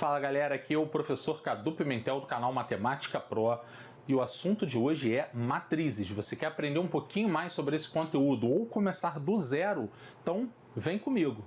Fala galera, aqui é o professor Cadu Pimentel do canal Matemática Pro e o assunto de hoje é matrizes. Você quer aprender um pouquinho mais sobre esse conteúdo ou começar do zero? Então vem comigo!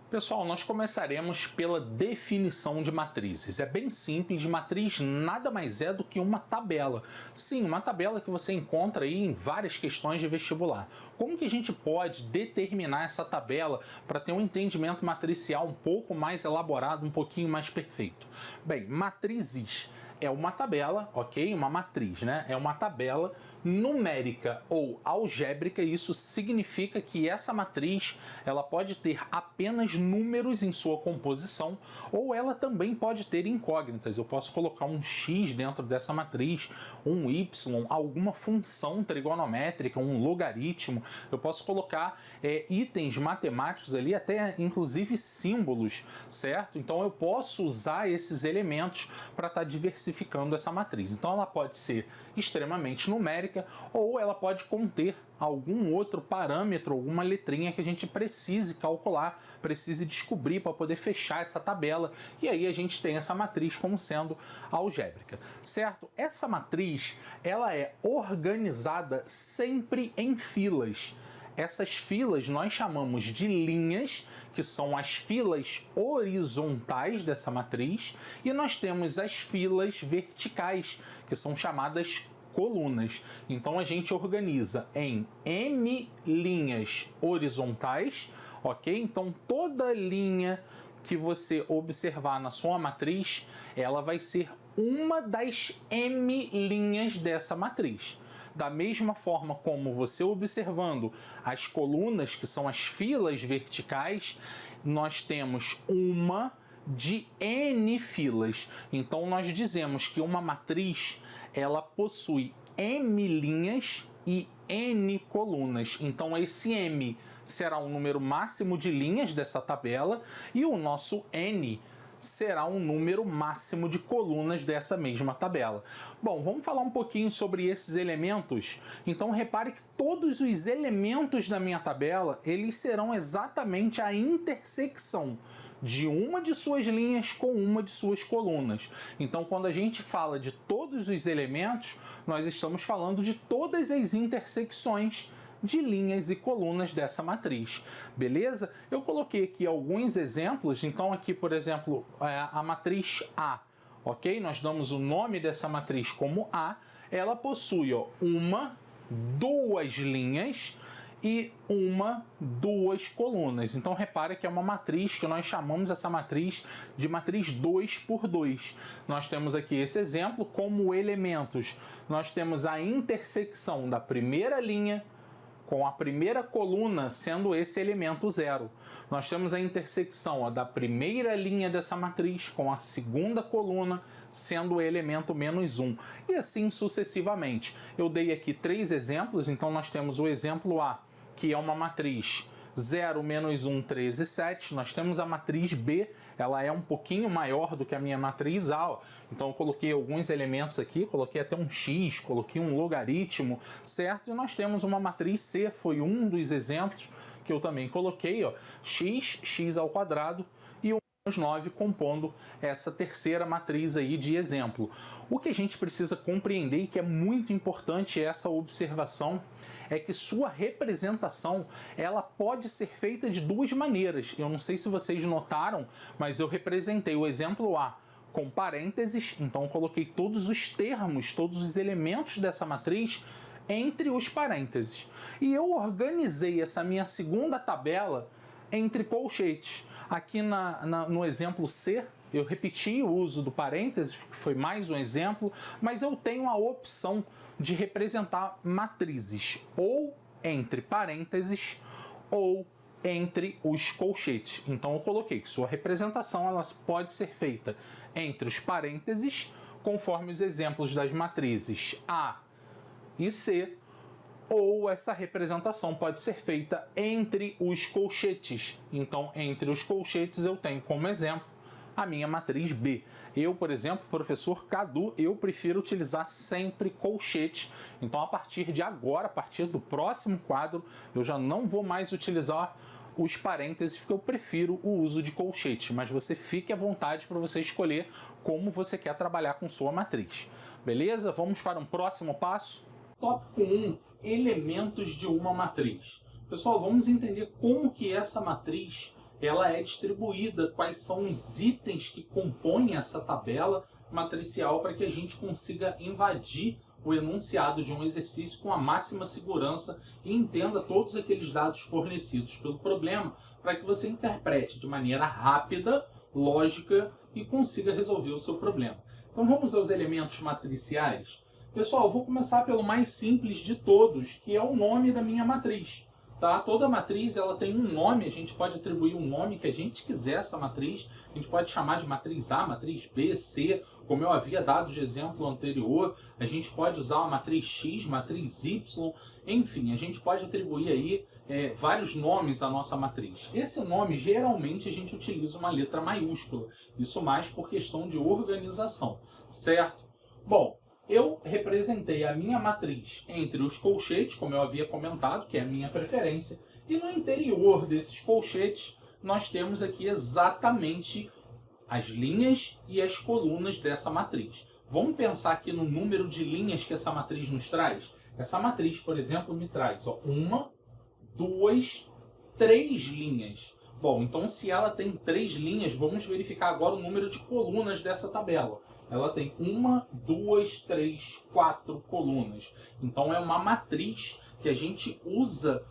Pessoal, nós começaremos pela definição de matrizes. É bem simples, matriz nada mais é do que uma tabela. Sim, uma tabela que você encontra aí em várias questões de vestibular. Como que a gente pode determinar essa tabela para ter um entendimento matricial um pouco mais elaborado, um pouquinho mais perfeito? Bem, matrizes é uma tabela, ok? Uma matriz, né? É uma tabela numérica ou algébrica. Isso significa que essa matriz ela pode ter apenas números em sua composição ou ela também pode ter incógnitas. Eu posso colocar um x dentro dessa matriz, um y, alguma função trigonométrica, um logaritmo. Eu posso colocar itens matemáticos ali, até inclusive símbolos, certo? Então eu posso usar esses elementos para estar diversificando essa matriz. Então ela pode ser extremamente numérica ou ela pode conter algum outro parâmetro, alguma letrinha que a gente precise calcular, precise descobrir para poder fechar essa tabela, e aí a gente tem essa matriz como sendo algébrica, certo? Essa matriz, ela é organizada sempre em filas. Essas filas nós chamamos de linhas, que são as filas horizontais dessa matriz, e nós temos as filas verticais, que são chamadas colunas. Então a gente organiza em M linhas horizontais, ok? Então toda linha que você observar na sua matriz, ela vai ser uma das M linhas dessa matriz. Da mesma forma como você observando as colunas, que são as filas verticais, nós temos uma de N filas. Então nós dizemos que uma matriz ela possui M linhas e N colunas. Então esse M será o número máximo de linhas dessa tabela e o nosso N será um número máximo de colunas dessa mesma tabela. Bom, vamos falar um pouquinho sobre esses elementos. Então repare que todos os elementos da minha tabela, eles serão exatamente a intersecção de uma de suas linhas com uma de suas colunas. Então quando a gente fala de todos os elementos, nós estamos falando de todas as intersecções de linhas e colunas dessa matriz, beleza? Eu coloquei aqui alguns exemplos. Então aqui, por exemplo, a matriz A, ok? Nós damos o nome dessa matriz como A. Ela possui uma, duas linhas e duas colunas. Então repare que é uma matriz que nós chamamos essa matriz de matriz 2 por 2. Nós temos aqui esse exemplo como elementos. Nós temos a intersecção da primeira linha com a primeira coluna sendo esse elemento 0. Nós temos a intersecção da primeira linha dessa matriz com a segunda coluna sendo o elemento -1. E assim sucessivamente. Eu dei aqui 3 exemplos, então nós temos o exemplo A, que é uma matriz 0, -1, 13, 7. Nós temos a matriz B, ela é um pouquinho maior do que a minha matriz A. Então eu coloquei alguns elementos aqui, coloquei até um X, coloquei um logaritmo, certo? E nós temos uma matriz C, foi um dos exemplos que eu também coloquei, X, X ao quadrado e o -9 compondo essa terceira matriz aí de exemplo. O que a gente precisa compreender e que é muito importante essa observação é que sua representação ela pode ser feita de duas maneiras. Eu não sei se vocês notaram, mas eu representei o exemplo A com parênteses, então eu coloquei todos os termos, todos os elementos dessa matriz entre os parênteses. E eu organizei essa minha segunda tabela entre colchetes. Aqui no exemplo C, eu repeti o uso do parênteses, que foi mais um exemplo, mas eu tenho a opção de representar matrizes ou entre parênteses ou entre os colchetes. Então eu coloquei que sua representação ela pode ser feita entre os parênteses, conforme os exemplos das matrizes A e C, ou essa representação pode ser feita entre os colchetes. Então, entre os colchetes eu tenho como exemplo a minha matriz B. Eu, por exemplo, professor Cadu, eu prefiro utilizar sempre colchete. Então, a partir de agora, a partir do próximo quadro, eu já não vou mais utilizar os parênteses, porque eu prefiro o uso de colchete. Mas você fique à vontade para você escolher como você quer trabalhar com sua matriz. Beleza? Vamos para um próximo passo? Tópico 1. Elementos de uma matriz. Pessoal, vamos entender como que essa matriz ela é distribuída, quais são os itens que compõem essa tabela matricial para que a gente consiga invadir o enunciado de um exercício com a máxima segurança e entenda todos aqueles dados fornecidos pelo problema para que você interprete de maneira rápida, lógica e consiga resolver o seu problema. Então vamos aos elementos matriciais. Pessoal, eu vou começar pelo mais simples de todos, que é o nome da minha matriz. Tá? Toda matriz ela tem um nome, a gente pode atribuir um nome que a gente quiser a essa matriz. A gente pode chamar de matriz A, matriz B, C, como eu havia dado de exemplo anterior. A gente pode usar uma matriz X, matriz Y, enfim, a gente pode atribuir aí vários nomes à nossa matriz. Esse nome, geralmente, a gente utiliza uma letra maiúscula. Isso mais por questão de organização, certo? Bom, eu representei a minha matriz entre os colchetes, como eu havia comentado, que é a minha preferência, e no interior desses colchetes nós temos aqui exatamente as linhas e as colunas dessa matriz. Vamos pensar aqui no número de linhas que essa matriz nos traz? Essa matriz, por exemplo, me traz 1, 2, 3 linhas. Bom, então se ela tem 3 linhas, vamos verificar agora o número de colunas dessa tabela. Ela tem 1, 2, 3, 4 colunas. Então é uma matriz que a gente usa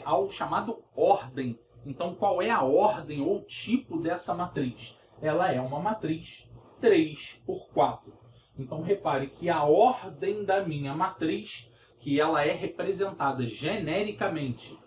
ao chamado ordem. Então qual é a ordem ou tipo dessa matriz? Ela é uma matriz 3 por 4. Então repare que a ordem da minha matriz, que ela é representada genericamente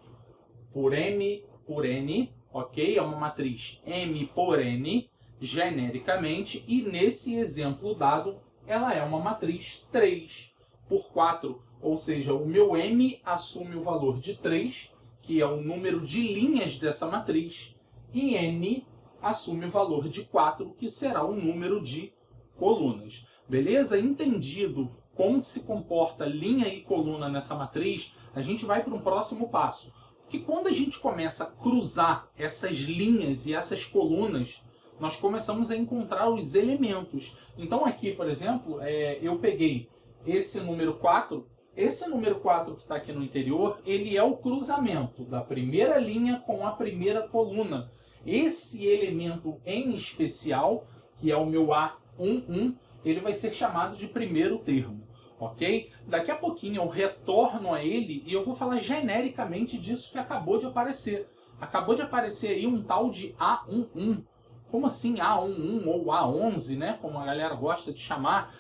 por M por N, ok? É uma matriz M por N, genericamente, e nesse exemplo dado, ela é uma matriz 3 por 4, ou seja, o meu M assume o valor de 3, que é o número de linhas dessa matriz, e N assume o valor de 4, que será o número de colunas. Beleza? Entendido como se comporta linha e coluna nessa matriz, a gente vai para um próximo passo. Que quando a gente começa a cruzar essas linhas e essas colunas, nós começamos a encontrar os elementos. Então aqui, por exemplo, eu peguei esse número 4. Esse número 4 que está aqui no interior, ele é o cruzamento da primeira linha com a primeira coluna. Esse elemento em especial, que é o meu A11, ele vai ser chamado de primeiro termo. Ok? Daqui a pouquinho eu retorno a ele e eu vou falar genericamente disso que acabou de aparecer. Acabou de aparecer aí um tal de A11. Como assim A11 ou A11, né? Como a galera gosta de chamar.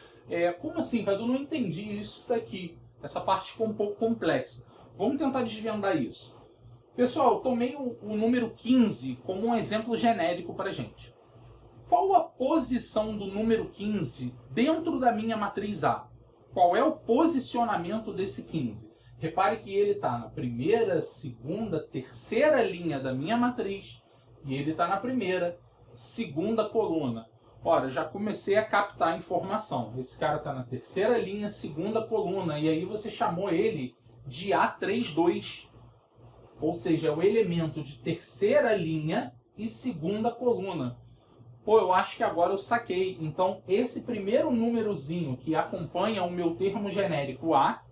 Como assim, Cadu? Não entendi isso daqui. Essa parte ficou um pouco complexa. Vamos tentar desvendar isso. Pessoal, eu tomei o número 15 como um exemplo genérico para a gente. Qual a posição do número 15 dentro da minha matriz A? Qual é o posicionamento desse 15? Repare que ele está na primeira, segunda, terceira linha da minha matriz e ele está na primeira, segunda coluna. Ora, já comecei a captar a informação. Esse cara está na terceira linha, segunda coluna, e aí você chamou ele de A32. Ou seja, é o elemento de terceira linha e segunda coluna. Pô, eu acho que agora eu saquei. Então, esse primeiro númerozinho que acompanha o meu termo genérico A,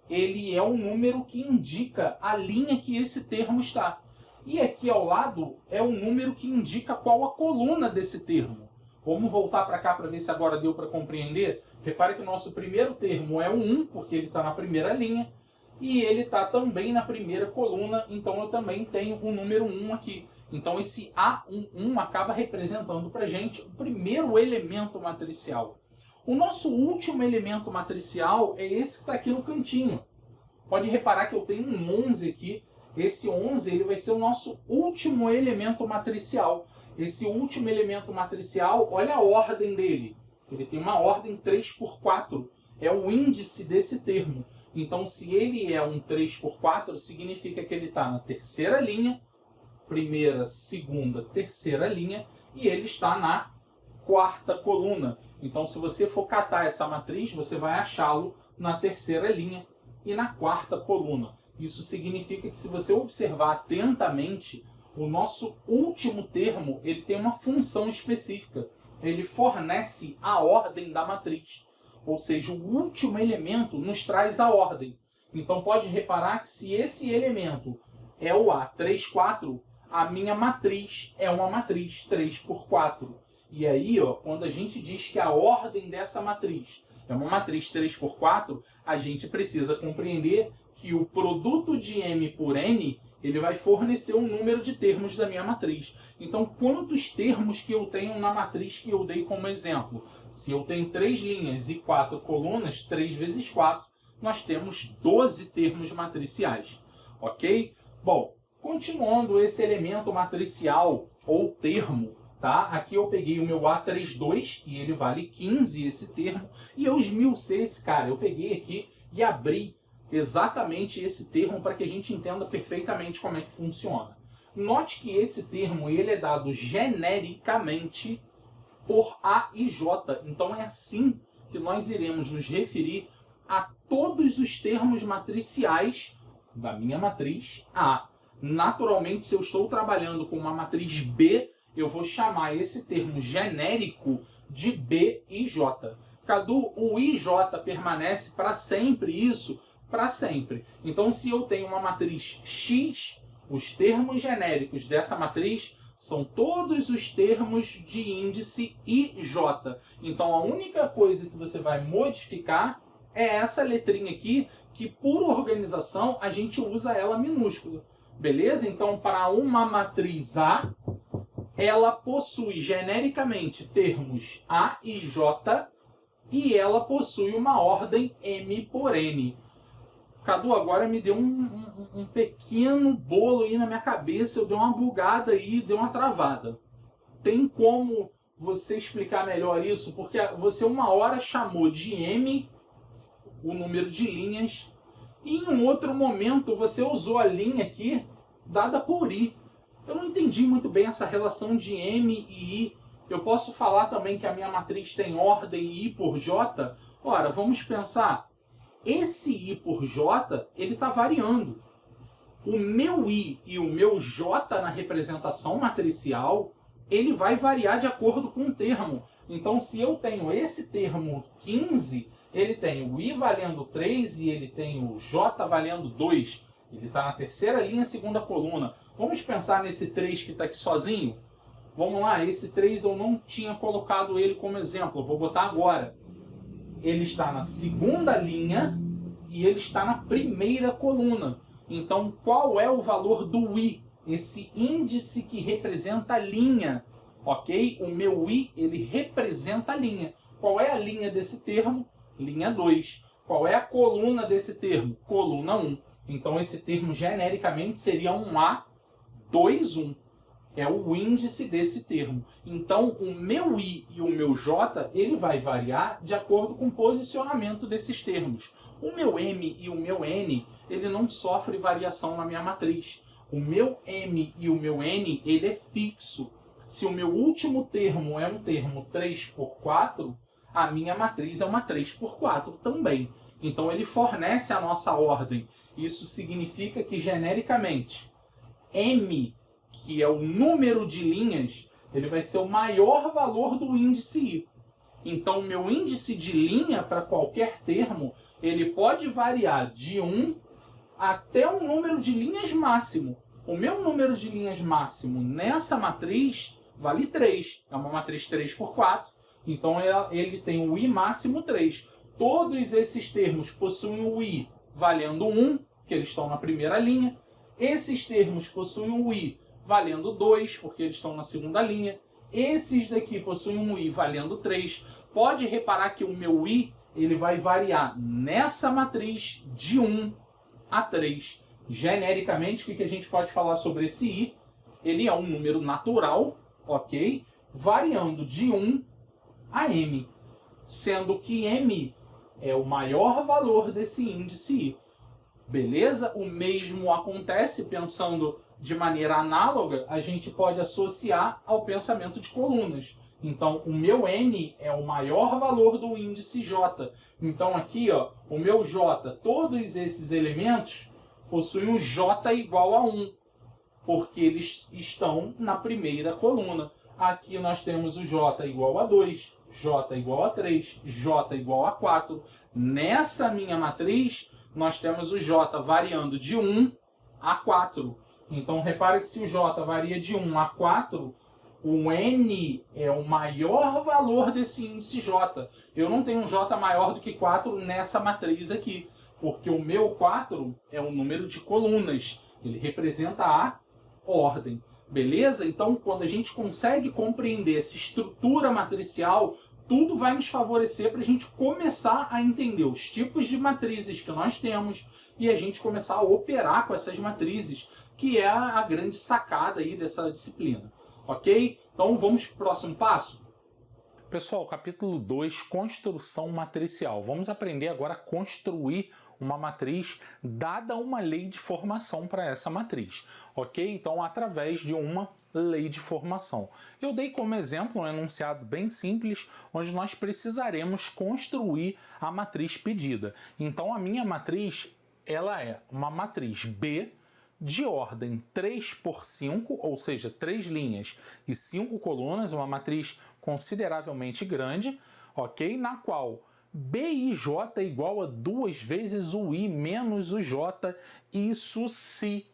ele é o número que indica a linha que esse termo está. E aqui ao lado é o número que indica qual a coluna desse termo. Vamos voltar para cá para ver se agora deu para compreender. Repare que o nosso primeiro termo é o 1, porque ele está na primeira linha. E ele está também na primeira coluna, então eu também tenho o número 1 aqui. Então esse A11 acaba representando para a gente o primeiro elemento matricial. O nosso último elemento matricial é esse que está aqui no cantinho. Pode reparar que eu tenho um 11 aqui. Esse 11 ele vai ser o nosso último elemento matricial. Esse último elemento matricial, olha a ordem dele. Ele tem uma ordem 3 por 4. É o índice desse termo. Então, se ele é um 3 por 4, significa que ele está na terceira linha, primeira, segunda, terceira linha, e ele está na quarta coluna. Então, se você for catar essa matriz, você vai achá-lo na terceira linha e na quarta coluna. Isso significa que, se você observar atentamente, o nosso último termo ele tem uma função específica. Ele fornece a ordem da matriz. Ou seja, o último elemento nos traz a ordem. Então, pode reparar que, se esse elemento é o A34, a minha matriz é uma matriz 3×4. E aí, ó, quando a gente diz que a ordem dessa matriz é uma matriz 3×4, a gente precisa compreender que o produto de M por N ele vai fornecer um número de termos da minha matriz. Então, quantos termos que eu tenho na matriz que eu dei como exemplo? Se eu tenho 3 linhas e 4 colunas, 3 vezes 4, nós temos 12 termos matriciais. Ok? Bom, continuando esse elemento matricial ou termo, tá? Aqui eu peguei o meu A32 e ele vale 15 esse termo, e eu esmiucei esse cara. Eu peguei aqui e abri exatamente esse termo para que a gente entenda perfeitamente como é que funciona. Note que esse termo ele é dado genericamente por A e J. Então é assim que nós iremos nos referir a todos os termos matriciais da minha matriz A. Naturalmente, se eu estou trabalhando com uma matriz B, eu vou chamar esse termo genérico de B e J. Cadu, o IJ permanece para sempre isso? Para sempre. Então, se eu tenho uma matriz X, os termos genéricos dessa matriz são todos os termos de índice IJ. Então, a única coisa que você vai modificar é essa letrinha aqui, que por organização a gente usa ela minúscula. Beleza? Então, para uma matriz A, ela possui genericamente termos A e J, e ela possui uma ordem M por N. Cadu, agora me deu um pequeno bolo aí na minha cabeça, eu dei uma bugada aí, deu uma travada. Tem como você explicar melhor isso? Porque você uma hora chamou de M o número de linhas, e em um outro momento você usou a linha aqui dada por I. Eu não entendi muito bem essa relação de M e I. Eu posso falar também que a minha matriz tem ordem I por J? Ora, vamos pensar. Esse I por J, ele está variando. O meu I e o meu J na representação matricial, ele vai variar de acordo com o termo. Então, se eu tenho esse termo 15, ele tem o I valendo 3 e ele tem o J valendo 2. Ele está na terceira linha, segunda coluna. Vamos pensar nesse 3 que está aqui sozinho? Vamos lá, esse 3 eu não tinha colocado ele como exemplo, eu vou botar agora. Ele está na segunda linha e ele está na primeira coluna. Então, qual é o valor do I? Esse índice que representa a linha, ok? O meu I, ele representa a linha. Qual é a linha desse termo? Linha 2. Qual é a coluna desse termo? Coluna 1. Então, esse termo genericamente seria um A21. É o índice desse termo. Então, o meu I e o meu J, ele vai variar de acordo com o posicionamento desses termos. O meu M e o meu N, ele não sofre variação na minha matriz. O meu M e o meu N, ele é fixo. Se o meu último termo é um termo 3×4, a minha matriz é uma 3×4 também. Então, ele fornece a nossa ordem. Isso significa que, genericamente, M, que é o número de linhas, ele vai ser o maior valor do índice I. Então, o meu índice de linha para qualquer termo, ele pode variar de 1 até um número de linhas máximo. O meu número de linhas máximo nessa matriz vale 3. É uma matriz 3×4. Então, ele tem o I máximo 3. Todos esses termos possuem o I valendo 1, que eles estão na primeira linha. Esses termos possuem o I valendo 2, porque eles estão na segunda linha. Esses daqui possuem um I valendo 3. Pode reparar que o meu I ele vai variar nessa matriz de 1 a 3. Genericamente, o que a gente pode falar sobre esse I? Ele é um número natural, ok? Variando de 1 a M. Sendo que M é o maior valor desse índice I. Beleza? O mesmo acontece pensando de maneira análoga, a gente pode associar ao pensamento de colunas. Então, o meu N é o maior valor do índice J. Então, aqui, ó, o meu J, todos esses elementos possuem o J igual a 1, porque eles estão na primeira coluna. Aqui nós temos o J igual a 2, J igual a 3, J igual a 4. Nessa minha matriz, nós temos o J variando de 1 a 4. Então, repare que se o J varia de 1 a 4, o N é o maior valor desse índice J. Eu não tenho um J maior do que 4 nessa matriz aqui, porque o meu 4 é o número de colunas. Ele representa a ordem. Beleza? Então, quando a gente consegue compreender essa estrutura matricial, tudo vai nos favorecer para a gente começar a entender os tipos de matrizes que nós temos e a gente começar a operar com essas matrizes, que é a grande sacada aí dessa disciplina. Ok? Então vamos para o próximo passo? Pessoal, capítulo 2, construção matricial. Vamos aprender agora a construir uma matriz dada uma lei de formação para essa matriz. Ok? Então, através de uma lei de formação. Eu dei como exemplo um enunciado bem simples, onde nós precisaremos construir a matriz pedida. Então, a minha matriz, ela é uma matriz B de ordem 3 por 5, ou seja, 3 linhas e 5 colunas, uma matriz consideravelmente grande, ok? Na qual BIJ é igual a 2 vezes o I menos o J, isso se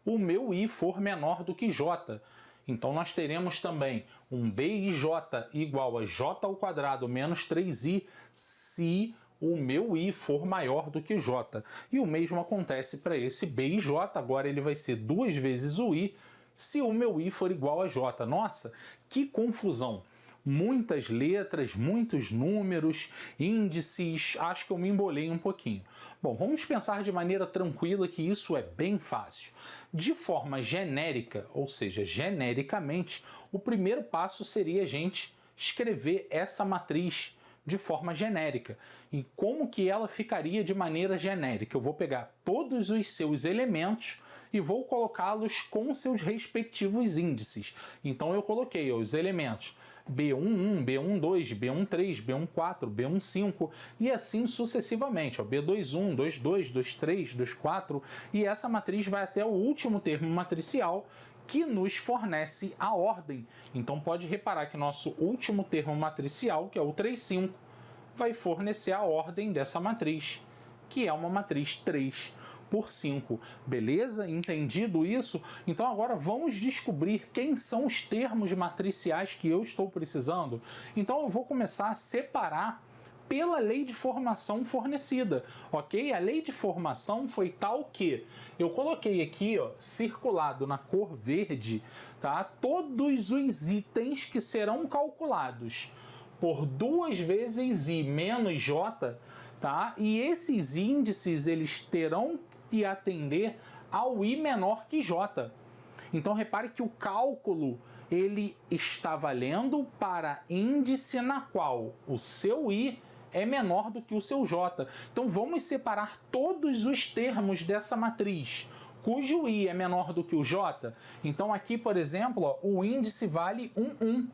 o meu I for menor do que J. Então nós teremos também um BIJ igual a J ao quadrado menos 3I se o meu I for maior do que o J. E o mesmo acontece para esse BIJ, agora ele vai ser 2 vezes o I se o meu I for igual a J. Nossa, que confusão! Muitas letras, muitos números, índices, acho que eu me embolei um pouquinho. Bom, vamos pensar de maneira tranquila que isso é bem fácil. De forma genérica, ou seja, genericamente, o primeiro passo seria a gente escrever essa matriz de forma genérica. E como que ela ficaria de maneira genérica? Eu vou pegar todos os seus elementos e vou colocá-los com seus respectivos índices. Então eu coloquei os elementos B11, B12, B13, B14, B15 e assim sucessivamente, B21, B22, B23, B24, e essa matriz vai até o último termo matricial que nos fornece a ordem. Então pode reparar que nosso último termo matricial, que é o 35, vai fornecer a ordem dessa matriz, que é uma matriz 3 por 5. Beleza? Entendido isso? Então agora vamos descobrir quem são os termos matriciais que eu estou precisando. Então eu vou começar a separar pela lei de formação fornecida, ok? A lei de formação foi tal que eu coloquei aqui, ó, circulado na cor verde, tá? Todos os itens que serão calculados por 2 vezes I menos J, tá? E esses índices, eles terão que atender ao I menor que J. Então repare que o cálculo ele está valendo para índice na qual o seu I é menor do que o seu J. Então vamos separar todos os termos dessa matriz cujo I é menor do que o J. Então aqui, por exemplo, ó, o índice vale 1.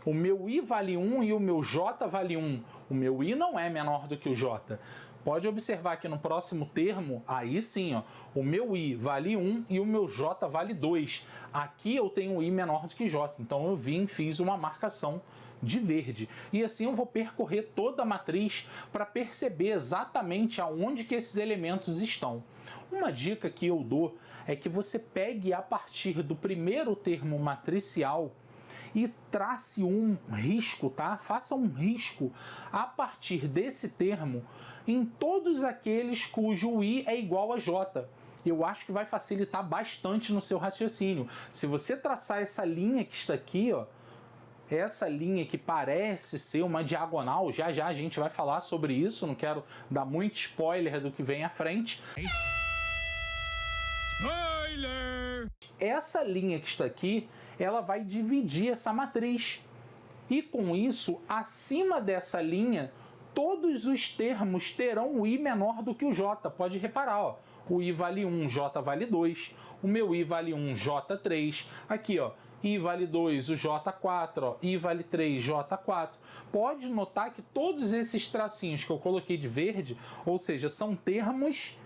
O meu I vale 1 e o meu J vale 1. O meu I não é menor do que o J. Pode observar que no próximo termo, aí sim, ó, o meu I vale 1 e o meu J vale 2. Aqui eu tenho I menor do que J, então eu fiz uma marcação de verde. E assim eu vou percorrer toda a matriz para perceber exatamente aonde que esses elementos estão. Uma dica que eu dou é que você pegue a partir do primeiro termo matricial e trace um risco, tá? Faça um risco a partir desse termo em todos aqueles cujo I é igual a J. Eu acho que vai facilitar bastante no seu raciocínio. Se você traçar essa linha que está aqui, ó, essa linha que parece ser uma diagonal, já já a gente vai falar sobre isso, não quero dar muito spoiler do que vem à frente. Spoiler! Essa linha que está aqui, ela vai dividir essa matriz. E com isso, acima dessa linha, todos os termos terão o I menor do que o J. Pode reparar, ó, o I vale 1, J vale 2. o meu I vale 1, J3. Aqui, ó, I vale 2, o J4, ó, I vale 3, J4. Pode notar que todos esses tracinhos que eu coloquei de verde, ou seja, são termos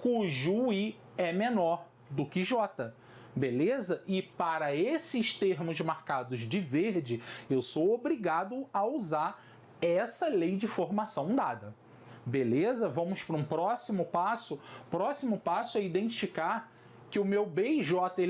cujo I é menor do que J. Beleza? E para esses termos marcados de verde, eu sou obrigado a usar essa lei de formação dada. Beleza? Vamos para um próximo passo. Próximo passo é identificar que o meu B e J,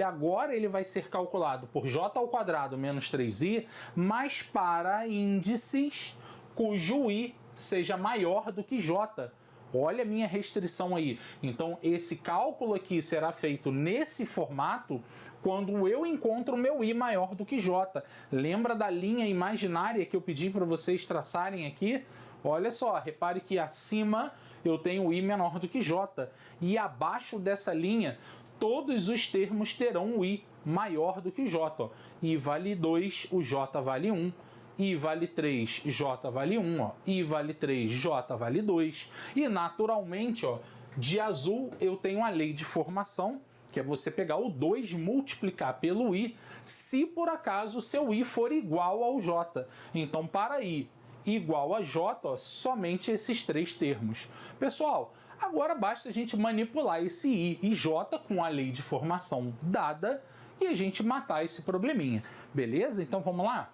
ele vai ser calculado por J² menos 3I, mas para índices cujo I seja maior do que J. Olha a minha restrição aí. Então, esse cálculo aqui será feito nesse formato quando eu encontro o meu I maior do que J. Lembra da linha imaginária que eu pedi para vocês traçarem aqui? Olha só, repare que acima eu tenho I menor do que J. E abaixo dessa linha, todos os termos terão o I maior do que J. Ó. I vale 2, o J vale 1. I vale 3, J vale 1, ó. I vale 3, J vale 2. E naturalmente, ó, de azul eu tenho a lei de formação, que é você pegar o 2 multiplicar pelo I, se por acaso seu I for igual ao J. Então, para I igual a J, ó, somente esses três termos. Pessoal, agora basta a gente manipular esse I e J com a lei de formação dada e a gente matar esse probleminha. Beleza? Então, vamos lá?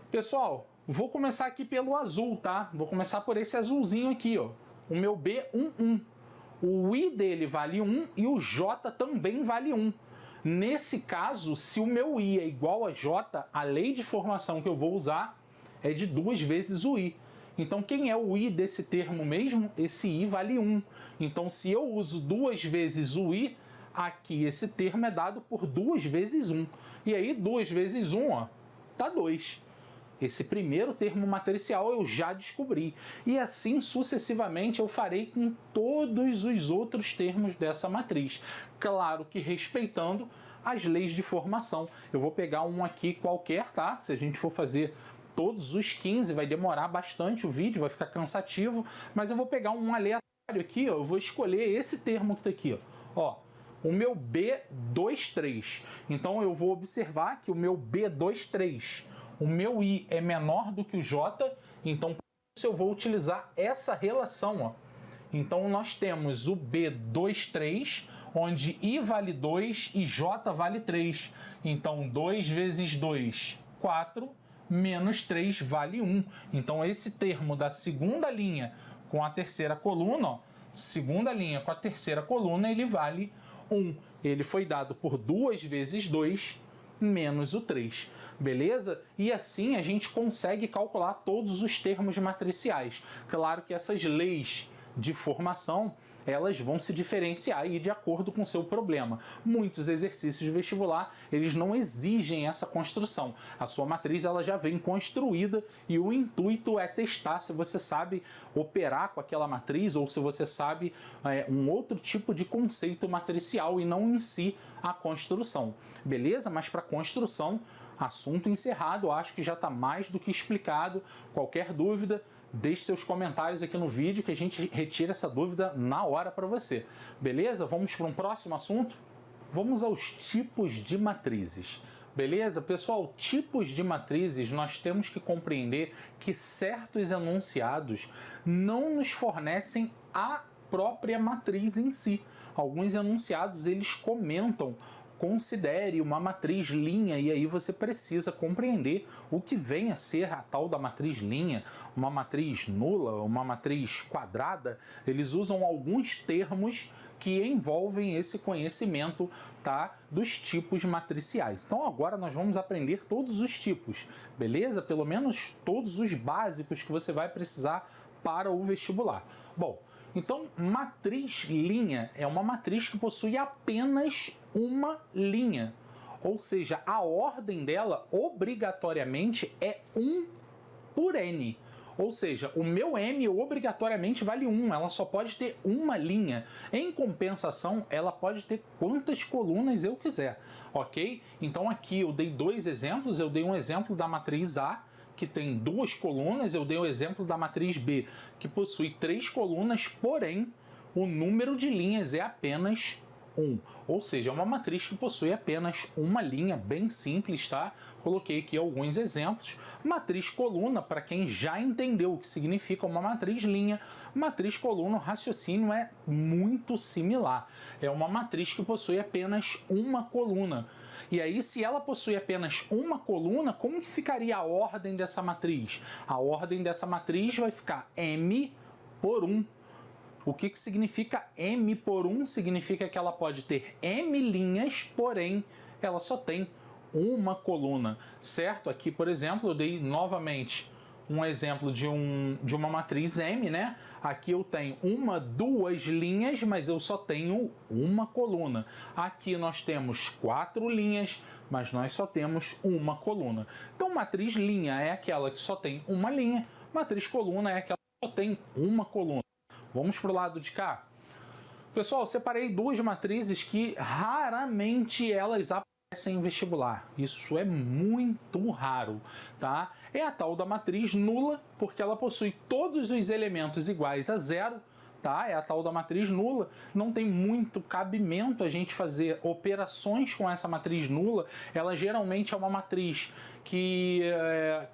Pessoal, vou começar aqui pelo azul, tá? Vou começar por esse azulzinho aqui, ó. O meu B11. O I dele vale 1 e o J também vale 1. Nesse caso, se o meu I é igual a J, a lei de formação que eu vou usar é de 2 vezes o I. Então, quem é o I desse termo mesmo? Esse I vale 1. Então, se eu uso 2 vezes o I, aqui esse termo é dado por 2 vezes 1. E aí, 2 vezes 1, ó, tá 2. Esse primeiro termo matricial eu já descobri. E assim sucessivamente eu farei com todos os outros termos dessa matriz. Claro que respeitando as leis de formação. Eu vou pegar um aqui qualquer, tá? Se a gente for fazer todos os 15, vai demorar bastante o vídeo, vai ficar cansativo. Mas eu vou pegar um aleatório aqui, ó, eu vou escolher esse termo que tá aqui, ó. O meu B23. Então eu vou observar que o meu B23... o meu I é menor do que o J, então por isso eu vou utilizar essa relação. Ó. Então nós temos o B23, onde I vale 2 e J vale 3. Então 2 vezes 2, 4, menos 3 vale 1. Então esse termo da segunda linha com a terceira coluna, ó, segunda linha com a terceira coluna, ele vale 1. Ele foi dado por 2 vezes 2, menos o 3. Beleza? E assim a gente consegue calcular todos os termos matriciais. Claro que essas leis de formação, elas vão se diferenciar aí de acordo com o seu problema. Muitos exercícios de vestibular, eles não exigem essa construção. A sua matriz ela já vem construída e o intuito é testar se você sabe operar com aquela matriz ou se você sabe um outro tipo de conceito matricial e não em si a construção. Beleza? Mas para construção, assunto encerrado, acho que já está mais do que explicado. Qualquer dúvida, deixe seus comentários aqui no vídeo que a gente retira essa dúvida na hora para você. Beleza? Vamos para um próximo assunto? Vamos aos tipos de matrizes. Beleza? Pessoal, tipos de matrizes, nós temos que compreender que certos enunciados não nos fornecem a própria matriz em si. Alguns enunciados, eles comentam: considere uma matriz linha, e aí você precisa compreender o que vem a ser a tal da matriz linha, uma matriz nula, uma matriz quadrada. Eles usam alguns termos que envolvem esse conhecimento, tá, dos tipos matriciais. Então agora nós vamos aprender todos os tipos, beleza? Pelo menos todos os básicos que você vai precisar para o vestibular. Bom, então, matriz linha é uma matriz que possui apenas uma linha. Ou seja, a ordem dela, obrigatoriamente, é 1 por n. Ou seja, o meu m obrigatoriamente vale 1, ela só pode ter uma linha. Em compensação, ela pode ter quantas colunas eu quiser, ok? Então aqui eu dei dois exemplos, eu dei um exemplo da matriz A, que tem 2 colunas, eu dei o exemplo da matriz B, que possui 3 colunas, porém, o número de linhas é apenas 1, ou seja, é uma matriz que possui apenas uma linha, bem simples, tá? Coloquei aqui alguns exemplos. Matriz coluna, para quem já entendeu o que significa uma matriz linha, matriz coluna, o raciocínio é muito similar. É uma matriz que possui apenas uma coluna. E aí, se ela possui apenas uma coluna, como que ficaria a ordem dessa matriz? A ordem dessa matriz vai ficar M por 1. O que significa M por 1? Significa que ela pode ter M linhas, porém ela só tem uma coluna, certo? Aqui, por exemplo, eu dei novamente um exemplo de uma matriz M, né? Aqui eu tenho duas linhas, mas eu só tenho uma coluna. Aqui nós temos 4 linhas, mas nós só temos uma coluna. Então, matriz linha é aquela que só tem uma linha, matriz coluna é aquela que só tem uma coluna. Vamos para o lado de cá. Pessoal, eu separei duas matrizes que raramente elas aparecem em vestibular. Isso é muito raro, tá? É a tal da matriz nula, porque ela possui todos os elementos iguais a zero, tá? É a tal da matriz nula. Não tem muito cabimento a gente fazer operações com essa matriz nula. Ela geralmente é uma matriz que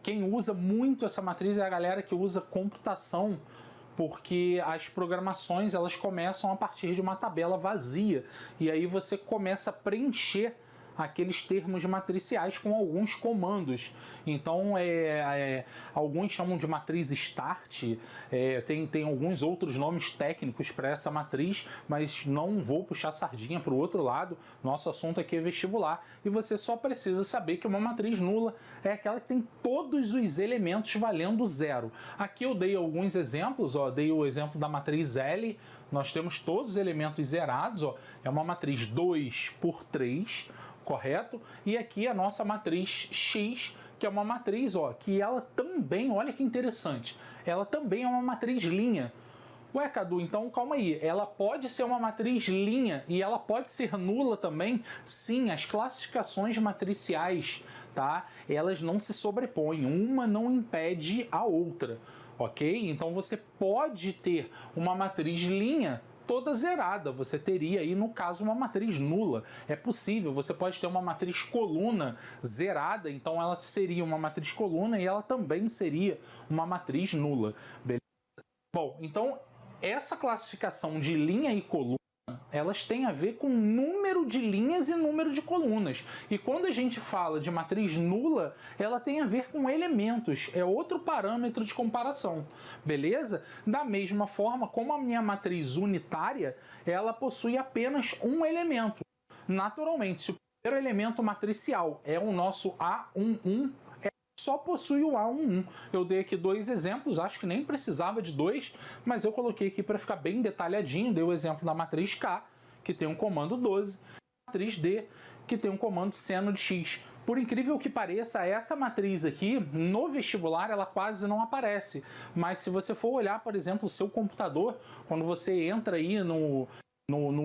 quem usa muito essa matriz é a galera que usa computação, porque as programações elas começam a partir de uma tabela vazia e aí você começa a preencher aqueles termos matriciais com alguns comandos. Então, alguns chamam de matriz start, tem alguns outros nomes técnicos para essa matriz, mas não vou puxar sardinha para o outro lado. Nosso assunto aqui é vestibular e você só precisa saber que uma matriz nula é aquela que tem todos os elementos valendo zero. Aqui eu dei alguns exemplos, dei o exemplo da matriz L. Nós temos todos os elementos zerados, é uma matriz 2 por 3, correto? E aqui a nossa matriz X, que é uma matriz, que ela também, olha que interessante, ela também é uma matriz linha. Ué, Cadu, então calma aí, ela pode ser uma matriz linha e ela pode ser nula também? Sim, as classificações matriciais, tá? Elas não se sobrepõem, uma não impede a outra, ok? Então você pode ter uma matriz linha toda zerada, você teria aí no caso uma matriz nula, é possível. Você pode ter uma matriz coluna zerada, então ela seria uma matriz coluna e ela também seria uma matriz nula, beleza? Bom, então essa classificação de linha e coluna, elas têm a ver com número de linhas e número de colunas. E quando a gente fala de matriz nula, ela tem a ver com elementos, é outro parâmetro de comparação, beleza? Da mesma forma, como a minha matriz unitária, ela possui apenas um elemento. Naturalmente, se o primeiro elemento matricial é o nosso A11, só possui o A11. Eu dei aqui dois exemplos, acho que nem precisava de dois, mas eu coloquei aqui para ficar bem detalhadinho. Dei o exemplo da matriz K, que tem um comando 12, e a matriz D, que tem um comando seno de X. Por incrível que pareça, essa matriz aqui, no vestibular, ela quase não aparece. Mas se você for olhar, por exemplo, o seu computador, quando você entra aí no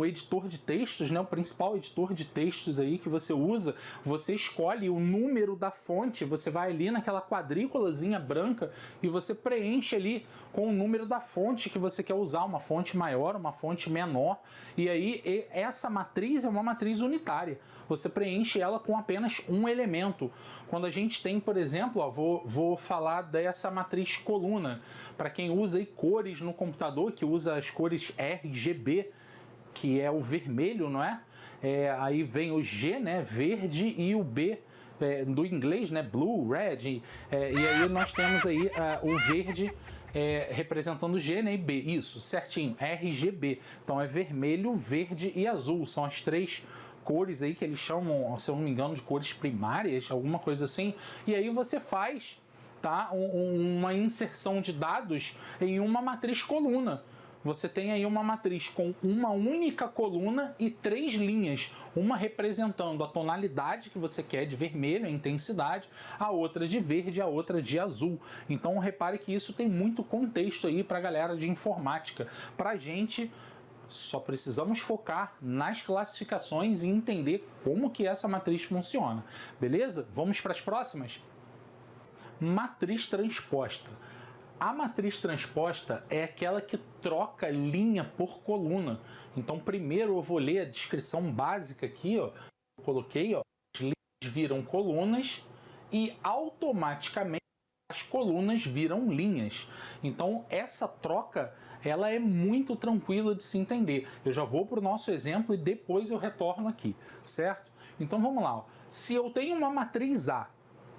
editor de textos, né, o principal editor de textos aí que você usa, você escolhe o número da fonte, você vai ali naquela quadrículazinha branca e você preenche ali com o número da fonte que você quer usar, uma fonte maior, uma fonte menor, e aí essa matriz é uma matriz unitária, você preenche ela com apenas um elemento. Quando a gente tem, por exemplo, vou falar dessa matriz coluna, para quem usa aí cores no computador, que usa as cores RGB, que é o vermelho, não é? Aí vem o G, né, verde, e o B do inglês, né, blue, red, e aí nós temos aí o verde representando G, né, e B, isso, certinho, RGB. Então é vermelho, verde e azul, são as três cores aí que eles chamam, se eu não me engano, de cores primárias, alguma coisa assim, e aí você faz, tá, uma inserção de dados em uma matriz coluna. Você tem aí uma matriz com uma única coluna e 3 linhas, uma representando a tonalidade que você quer de vermelho, a intensidade, a outra de verde, a outra de azul. Então repare que isso tem muito contexto aí para a galera de informática. Para a gente, só precisamos focar nas classificações e entender como que essa matriz funciona. Beleza? Vamos para as próximas? Matriz transposta. A matriz transposta é aquela que troca linha por coluna. Então, primeiro eu vou ler a descrição básica aqui, ó. Eu coloquei, ó, as linhas viram colunas e automaticamente as colunas viram linhas. Então, essa troca, ela é muito tranquila de se entender. Eu já vou para o nosso exemplo e depois eu retorno aqui, certo? Então, vamos lá. Ó. Se eu tenho uma matriz A,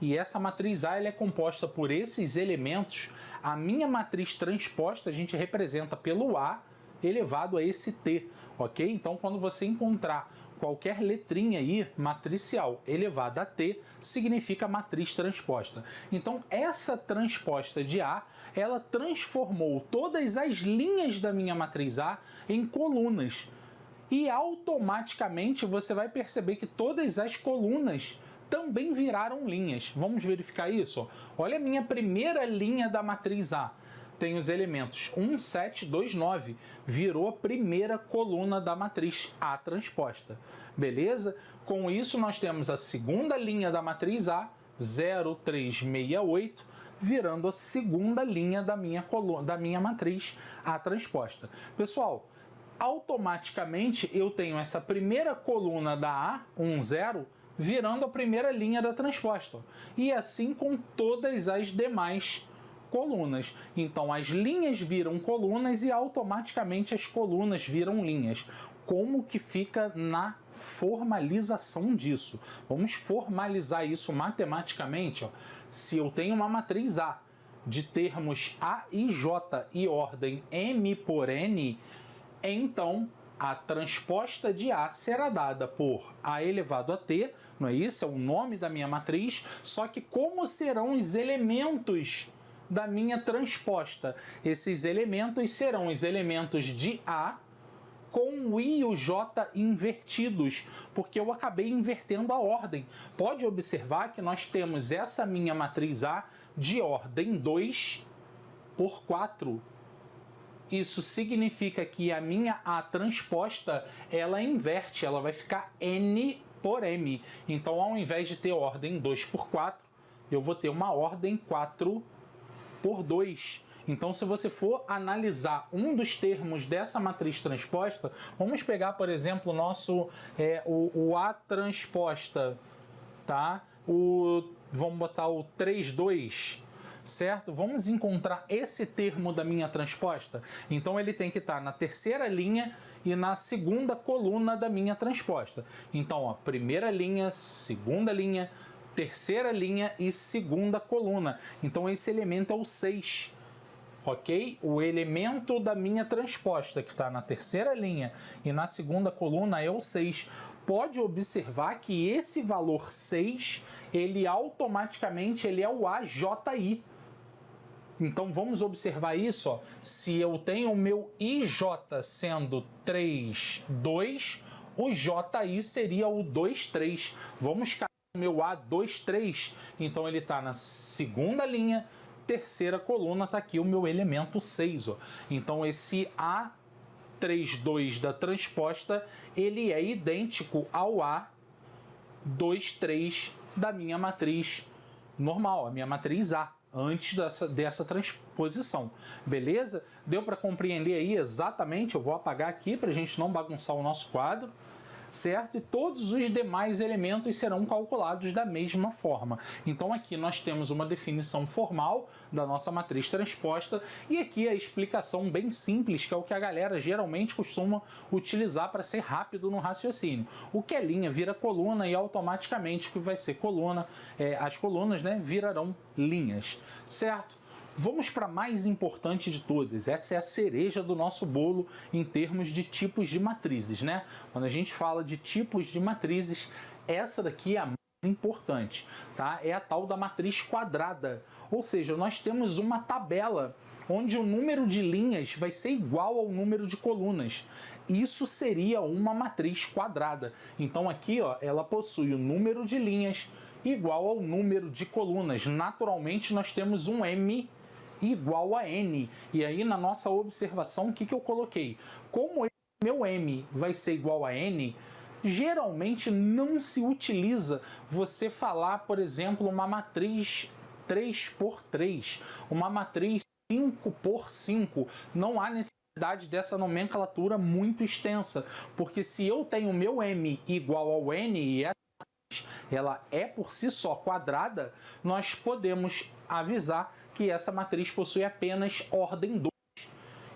e essa matriz A ela é composta por esses elementos, a minha matriz transposta a gente representa pelo A elevado a esse T, ok? Então, quando você encontrar qualquer letrinha aí, matricial elevada a T, significa matriz transposta. Então, essa transposta de A, ela transformou todas as linhas da minha matriz A em colunas. E automaticamente você vai perceber que todas as colunas também viraram linhas. Vamos verificar isso? Olha a minha primeira linha da matriz A. Tem os elementos 1, 7, 2, 9. Virou a primeira coluna da matriz A transposta. Beleza? Com isso, nós temos a segunda linha da matriz A, 0, 3, 6, 8, virando a segunda linha da minha matriz A transposta. Pessoal, automaticamente eu tenho essa primeira coluna da A, 1, 0, virando a primeira linha da transposta. E assim com todas as demais colunas. Então as linhas viram colunas e automaticamente as colunas viram linhas. Como que fica na formalização disso? Vamos formalizar isso matematicamente. Ó. Se eu tenho uma matriz A de termos A e J e ordem M por N, então a transposta de A será dada por A elevado a T, não é isso? É o nome da minha matriz, só que como serão os elementos da minha transposta? Esses elementos serão os elementos de A com o I e o J invertidos, porque eu acabei invertendo a ordem. Pode observar que nós temos essa minha matriz A de ordem 2 por 4. Isso significa que a minha A transposta, ela inverte, ela vai ficar N por M. Então, ao invés de ter ordem 2 por 4, eu vou ter uma ordem 4 por 2. Então, se você for analisar um dos termos dessa matriz transposta, vamos pegar, por exemplo, o A transposta, tá? Vamos botar o 3, 2, certo? Vamos encontrar esse termo da minha transposta. Então, ele tem que estar na terceira linha e na segunda coluna da minha transposta. Então, ó, primeira linha, segunda linha, terceira linha e segunda coluna. Então, esse elemento é o 6. Ok? O elemento da minha transposta, que está na terceira linha e na segunda coluna, é o 6. Pode observar que esse valor 6, ele automaticamente é o AJI. Então, vamos observar isso. Ó. Se eu tenho o meu IJ sendo 3, 2, o JI seria o 2, 3. Vamos cair o meu A, 2, 3. Então, ele está na segunda linha, terceira coluna, está aqui o meu elemento 6. Ó. Então, esse A32 da transposta, ele é idêntico ao A23 da minha matriz normal, a minha matriz A, antes dessa transposição. Beleza? Deu para compreender aí exatamente? Eu vou apagar aqui para a gente não bagunçar o nosso quadro. Certo? E todos os demais elementos serão calculados da mesma forma. Então aqui nós temos uma definição formal da nossa matriz transposta e aqui a explicação bem simples, que é o que a galera geralmente costuma utilizar para ser rápido no raciocínio. O que é linha vira coluna e automaticamente o que vai ser coluna, as colunas, né, virarão linhas. Certo? Vamos para a mais importante de todas. Essa é a cereja do nosso bolo em termos de tipos de matrizes, né? Quando a gente fala de tipos de matrizes, essa daqui é a mais importante, tá? É a tal da matriz quadrada. Ou seja, nós temos uma tabela onde o número de linhas vai ser igual ao número de colunas. Isso seria uma matriz quadrada. Então aqui, ó, ela possui o número de linhas igual ao número de colunas. Naturalmente, nós temos um M igual a N. E aí, na nossa observação, o que eu coloquei? Como meu M vai ser igual a N, geralmente não se utiliza você falar, por exemplo, uma matriz 3 por 3, uma matriz 5 por 5. Não há necessidade dessa nomenclatura muito extensa, porque se eu tenho meu M igual ao N e ela é por si só quadrada, nós podemos avisar que essa matriz possui apenas ordem 2.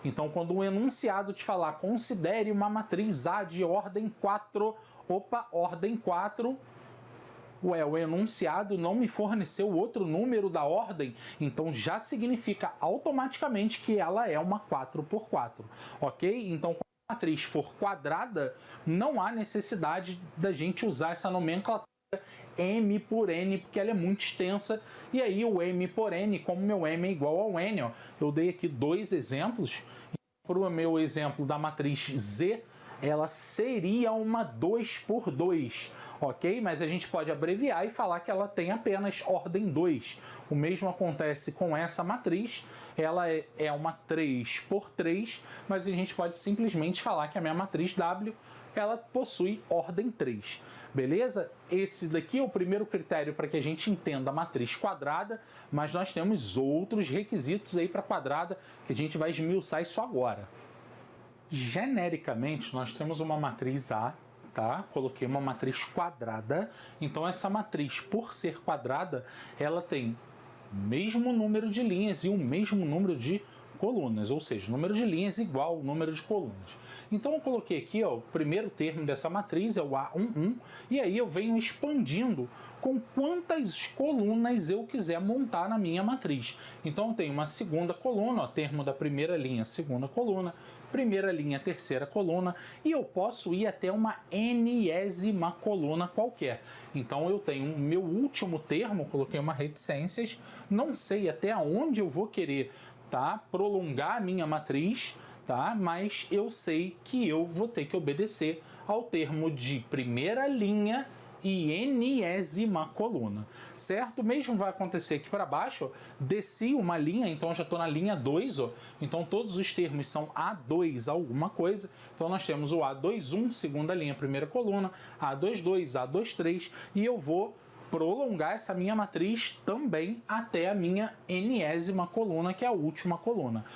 Então, quando um enunciado te falar, considere uma matriz A de ordem 4, opa, ordem 4, ué, o enunciado não me forneceu outro número da ordem, então já significa automaticamente que ela é uma 4x4, ok? Então, quando a matriz for quadrada, não há necessidade da gente usar essa nomenclatura M por N, porque ela é muito extensa, e aí o M por N, como meu M é igual ao N, ó, eu dei aqui 2 exemplos. Para o meu exemplo da matriz Z, ela seria uma 2 por 2, ok? Mas a gente pode abreviar e falar que ela tem apenas ordem 2. O mesmo acontece com essa matriz, ela é uma 3 por 3, mas a gente pode simplesmente falar que a minha matriz W ela possui ordem 3, beleza? Esse daqui é o primeiro critério para que a gente entenda a matriz quadrada, mas nós temos outros requisitos aí para quadrada que a gente vai esmiuçar isso agora. Genericamente, nós temos uma matriz A, tá? Coloquei uma matriz quadrada, então essa matriz, por ser quadrada, ela tem o mesmo número de linhas e o mesmo número de colunas, ou seja, o número de linhas igual ao número de colunas. Então eu coloquei aqui, ó, o primeiro termo dessa matriz é o A11, e aí eu venho expandindo com quantas colunas eu quiser montar na minha matriz. Então eu tenho uma segunda coluna, ó, termo da primeira linha, segunda coluna, primeira linha, terceira coluna, e eu posso ir até uma enésima coluna qualquer. Então eu tenho o meu último termo, coloquei uma reticências, não sei até onde eu vou querer, tá, prolongar a minha matriz, tá? Mas eu sei que eu vou ter que obedecer ao termo de primeira linha e enésima coluna, certo? O mesmo vai acontecer aqui para baixo, ó. Desci uma linha, então já estou na linha 2, ó. Então todos os termos são A2 alguma coisa, então nós temos o A21, segunda linha, primeira coluna, A22, A23, e eu vou prolongar essa minha matriz também até a minha enésima coluna, que é a última coluna.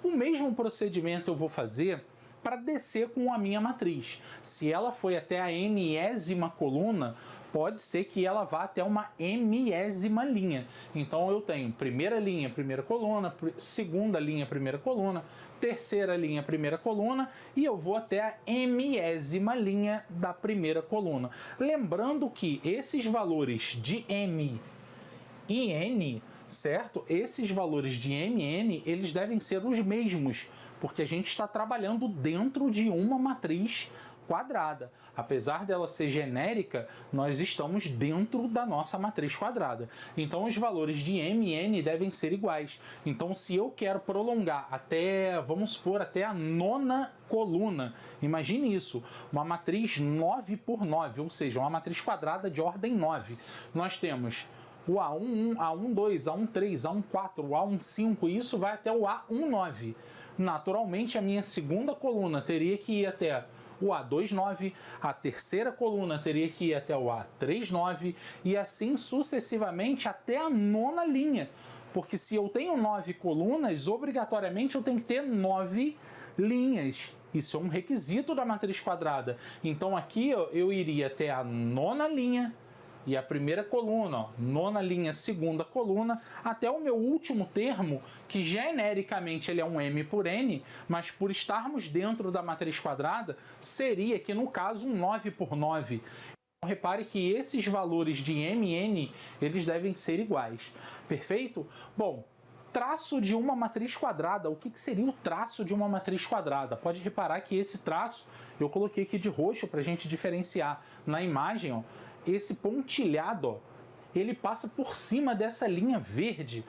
O mesmo procedimento eu vou fazer para descer com a minha matriz. Se ela foi até a enésima coluna, pode ser que ela vá até uma milésima linha. Então eu tenho primeira linha, primeira coluna, segunda linha, primeira coluna, terceira linha, primeira coluna, e eu vou até a milésima linha da primeira coluna. Lembrando que esses valores de M e N, certo? Esses valores de M e N, eles devem ser os mesmos, porque a gente está trabalhando dentro de uma matriz quadrada. Apesar dela ser genérica, nós estamos dentro da nossa matriz quadrada. Então, os valores de M e N devem ser iguais. Então, se eu quero prolongar até, vamos supor, até a nona coluna, imagine isso, uma matriz 9 por 9, ou seja, uma matriz quadrada de ordem 9. Nós temos o A11, A12, A13, A14, o A15, e isso vai até o A19. Naturalmente, a minha segunda coluna teria que ir até o A29, a terceira coluna teria que ir até o A39 e assim sucessivamente até a nona linha. Porque se eu tenho 9 colunas, obrigatoriamente eu tenho que ter 9 linhas. Isso é um requisito da matriz quadrada. Então aqui eu iria até a nona linha, e a primeira coluna, ó, nona linha, segunda coluna, até o meu último termo, que genericamente ele é um M por N, mas por estarmos dentro da matriz quadrada, seria que no caso um 9 por 9. Então, repare que esses valores de M e N, eles devem ser iguais. Perfeito? Bom, traço de uma matriz quadrada. O que seria o traço de uma matriz quadrada? Pode reparar que esse traço, eu coloquei aqui de roxo para a gente diferenciar na imagem, ó. Esse pontilhado, ó, ele passa por cima dessa linha verde.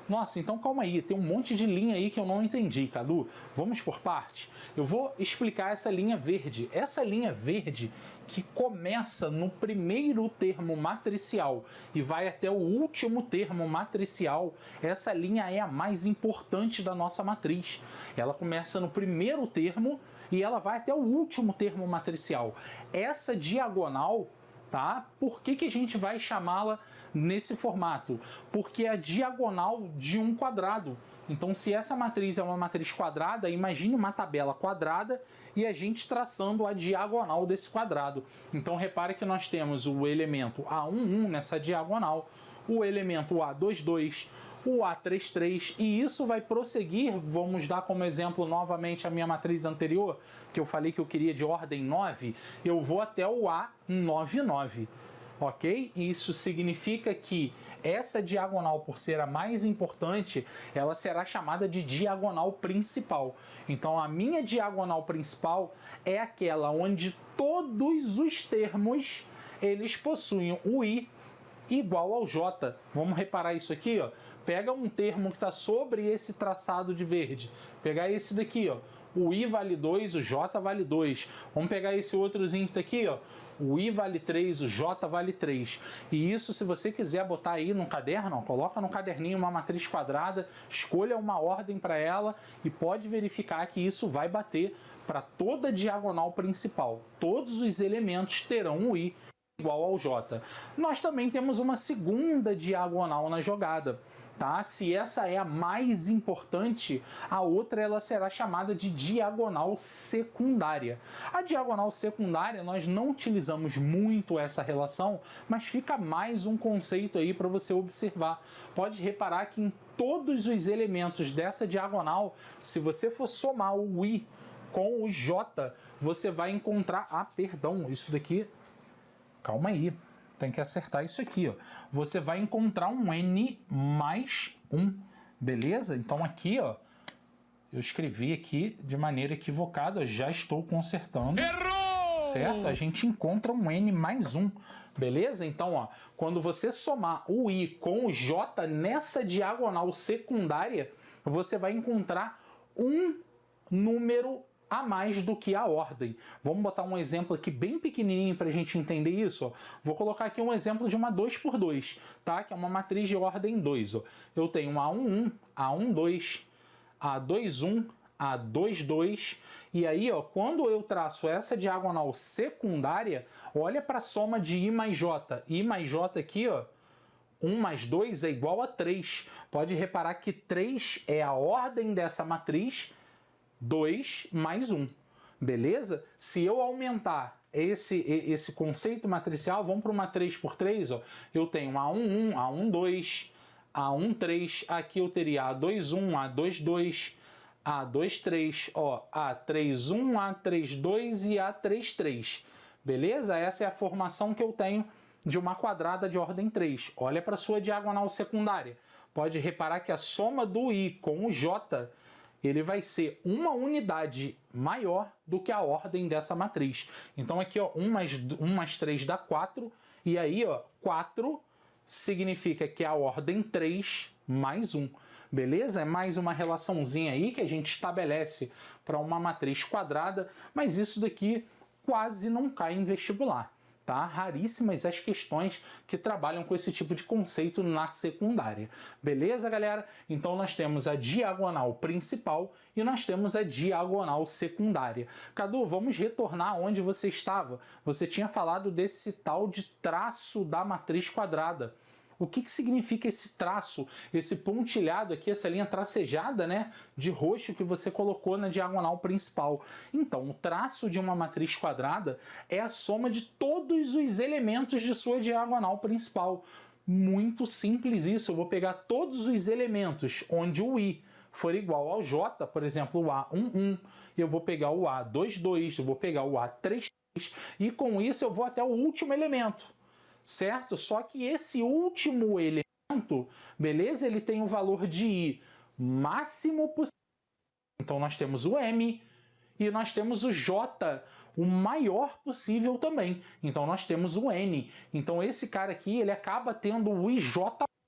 Nossa, então calma aí, tem um monte de linha aí que eu não entendi, Cadu. Vamos por parte. Eu vou explicar essa linha verde. Essa linha verde que começa no primeiro termo matricial e vai até o último termo matricial, essa linha é a mais importante da nossa matriz. Ela começa no primeiro termo e ela vai até o último termo matricial. Essa diagonal, tá? Por que a gente vai chamá-la nesse formato? Porque é a diagonal de um quadrado. Então, se essa matriz é uma matriz quadrada, imagine uma tabela quadrada e a gente traçando a diagonal desse quadrado. Então, repare que nós temos o elemento A11 nessa diagonal, o elemento A22, o A33, e isso vai prosseguir. Vamos dar como exemplo novamente a minha matriz anterior, que eu falei que eu queria de ordem 9, eu vou até o A99, ok? Isso significa que essa diagonal, por ser a mais importante, ela será chamada de diagonal principal. Então, a minha diagonal principal é aquela onde todos os termos eles possuem o i igual ao j. Vamos reparar isso aqui, ó. Pega um termo que está sobre esse traçado de verde. Pegar esse daqui, ó. O i vale 2, o j vale 2. Vamos pegar esse outrozinho que tá aqui, ó. O i vale 3, o j vale 3. E isso, se você quiser botar aí no caderno, ó, coloca no caderninho uma matriz quadrada, escolha uma ordem para ela e pode verificar que isso vai bater para toda a diagonal principal. Todos os elementos terão o i igual ao j. Nós também temos uma segunda diagonal na jogada. Tá? Se essa é a mais importante, a outra ela será chamada de diagonal secundária. A diagonal secundária, nós não utilizamos muito essa relação, mas fica mais um conceito aí para você observar. Pode reparar que em todos os elementos dessa diagonal, se você for somar o i com o j, você vai encontrar... perdão, isso daqui... Calma aí. Tem que acertar isso aqui, ó. Você vai encontrar um n mais 1, beleza? Então aqui, ó, eu escrevi aqui de maneira equivocada, ó, já estou consertando. Errou! Certo? A gente encontra um n mais 1, beleza? Então, ó, quando você somar o i com o j nessa diagonal secundária, você vai encontrar um número a mais do que a ordem. Vamos botar um exemplo aqui bem pequenininho para a gente entender isso. Ó. Vou colocar aqui um exemplo de uma 2x2, tá? Que é uma matriz de ordem 2. Ó. Eu tenho um A11, A12, A21, A22, e aí, ó, quando eu traço essa diagonal secundária, olha para a soma de i mais j. I mais j aqui, ó, 1 mais 2 é igual a 3. Pode reparar que 3 é a ordem dessa matriz, 2 mais 1, beleza? Se eu aumentar esse conceito matricial, vamos para uma 3x3, ó, eu tenho A11, A12, A13, aqui eu teria A21, A22, A23, ó, A31, A32 e A33, beleza? Essa é a formação que eu tenho de uma quadrada de ordem 3. Olha para a sua diagonal secundária. Pode reparar que a soma do i com o j ele vai ser uma unidade maior do que a ordem dessa matriz. Então aqui, ó, 1 mais 3 dá 4, e aí, ó, 4 significa que é a ordem 3 mais 1, beleza? É mais uma relaçãozinha aí que a gente estabelece para uma matriz quadrada, mas isso daqui quase não cai em vestibular. Tá? Raríssimas as questões que trabalham com esse tipo de conceito na secundária. Beleza, galera? Então nós temos a diagonal principal e nós temos a diagonal secundária. Cadu, vamos retornar onde você estava. Você tinha falado desse tal de traço da matriz quadrada. O que significa esse traço, esse pontilhado aqui, essa linha tracejada, né, de roxo que você colocou na diagonal principal? Então, o traço de uma matriz quadrada é a soma de todos os elementos de sua diagonal principal. Muito simples isso. Eu vou pegar todos os elementos onde o i for igual ao j, por exemplo, o A11, eu vou pegar o A22, eu vou pegar o A33, e com isso eu vou até o último elemento. Certo? Só que esse último elemento, beleza? Ele tem o valor de i máximo possível. Então nós temos o m e nós temos o j, o maior possível também. Então nós temos o n. Então esse cara aqui, ele acaba tendo o ij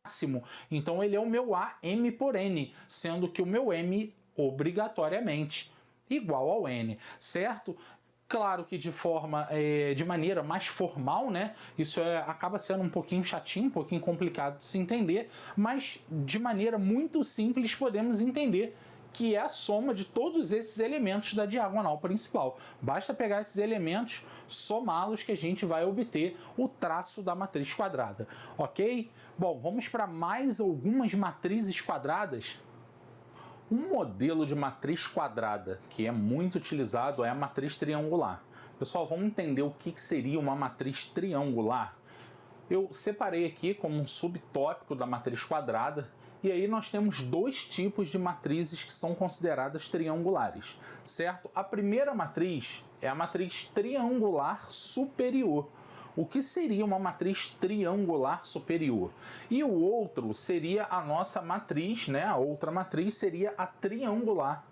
máximo. Então ele é o meu a m por n, sendo que o meu m obrigatoriamente igual ao n, certo? Claro que de maneira mais formal, né? Isso acaba sendo um pouquinho chatinho, um pouquinho complicado de se entender, mas de maneira muito simples podemos entender que é a soma de todos esses elementos da diagonal principal. Basta pegar esses elementos, somá-los, que a gente vai obter o traço da matriz quadrada, ok? Bom, vamos para mais algumas matrizes quadradas. Um modelo de matriz quadrada que é muito utilizado é a matriz triangular. Pessoal, vamos entender o que seria uma matriz triangular? Eu separei aqui como um subtópico da matriz quadrada, e aí nós temos dois tipos de matrizes que são consideradas triangulares, certo? A primeira matriz é a matriz triangular superior. O que seria uma matriz triangular superior? E o outro seria a nossa matriz, né? A outra matriz seria a triangular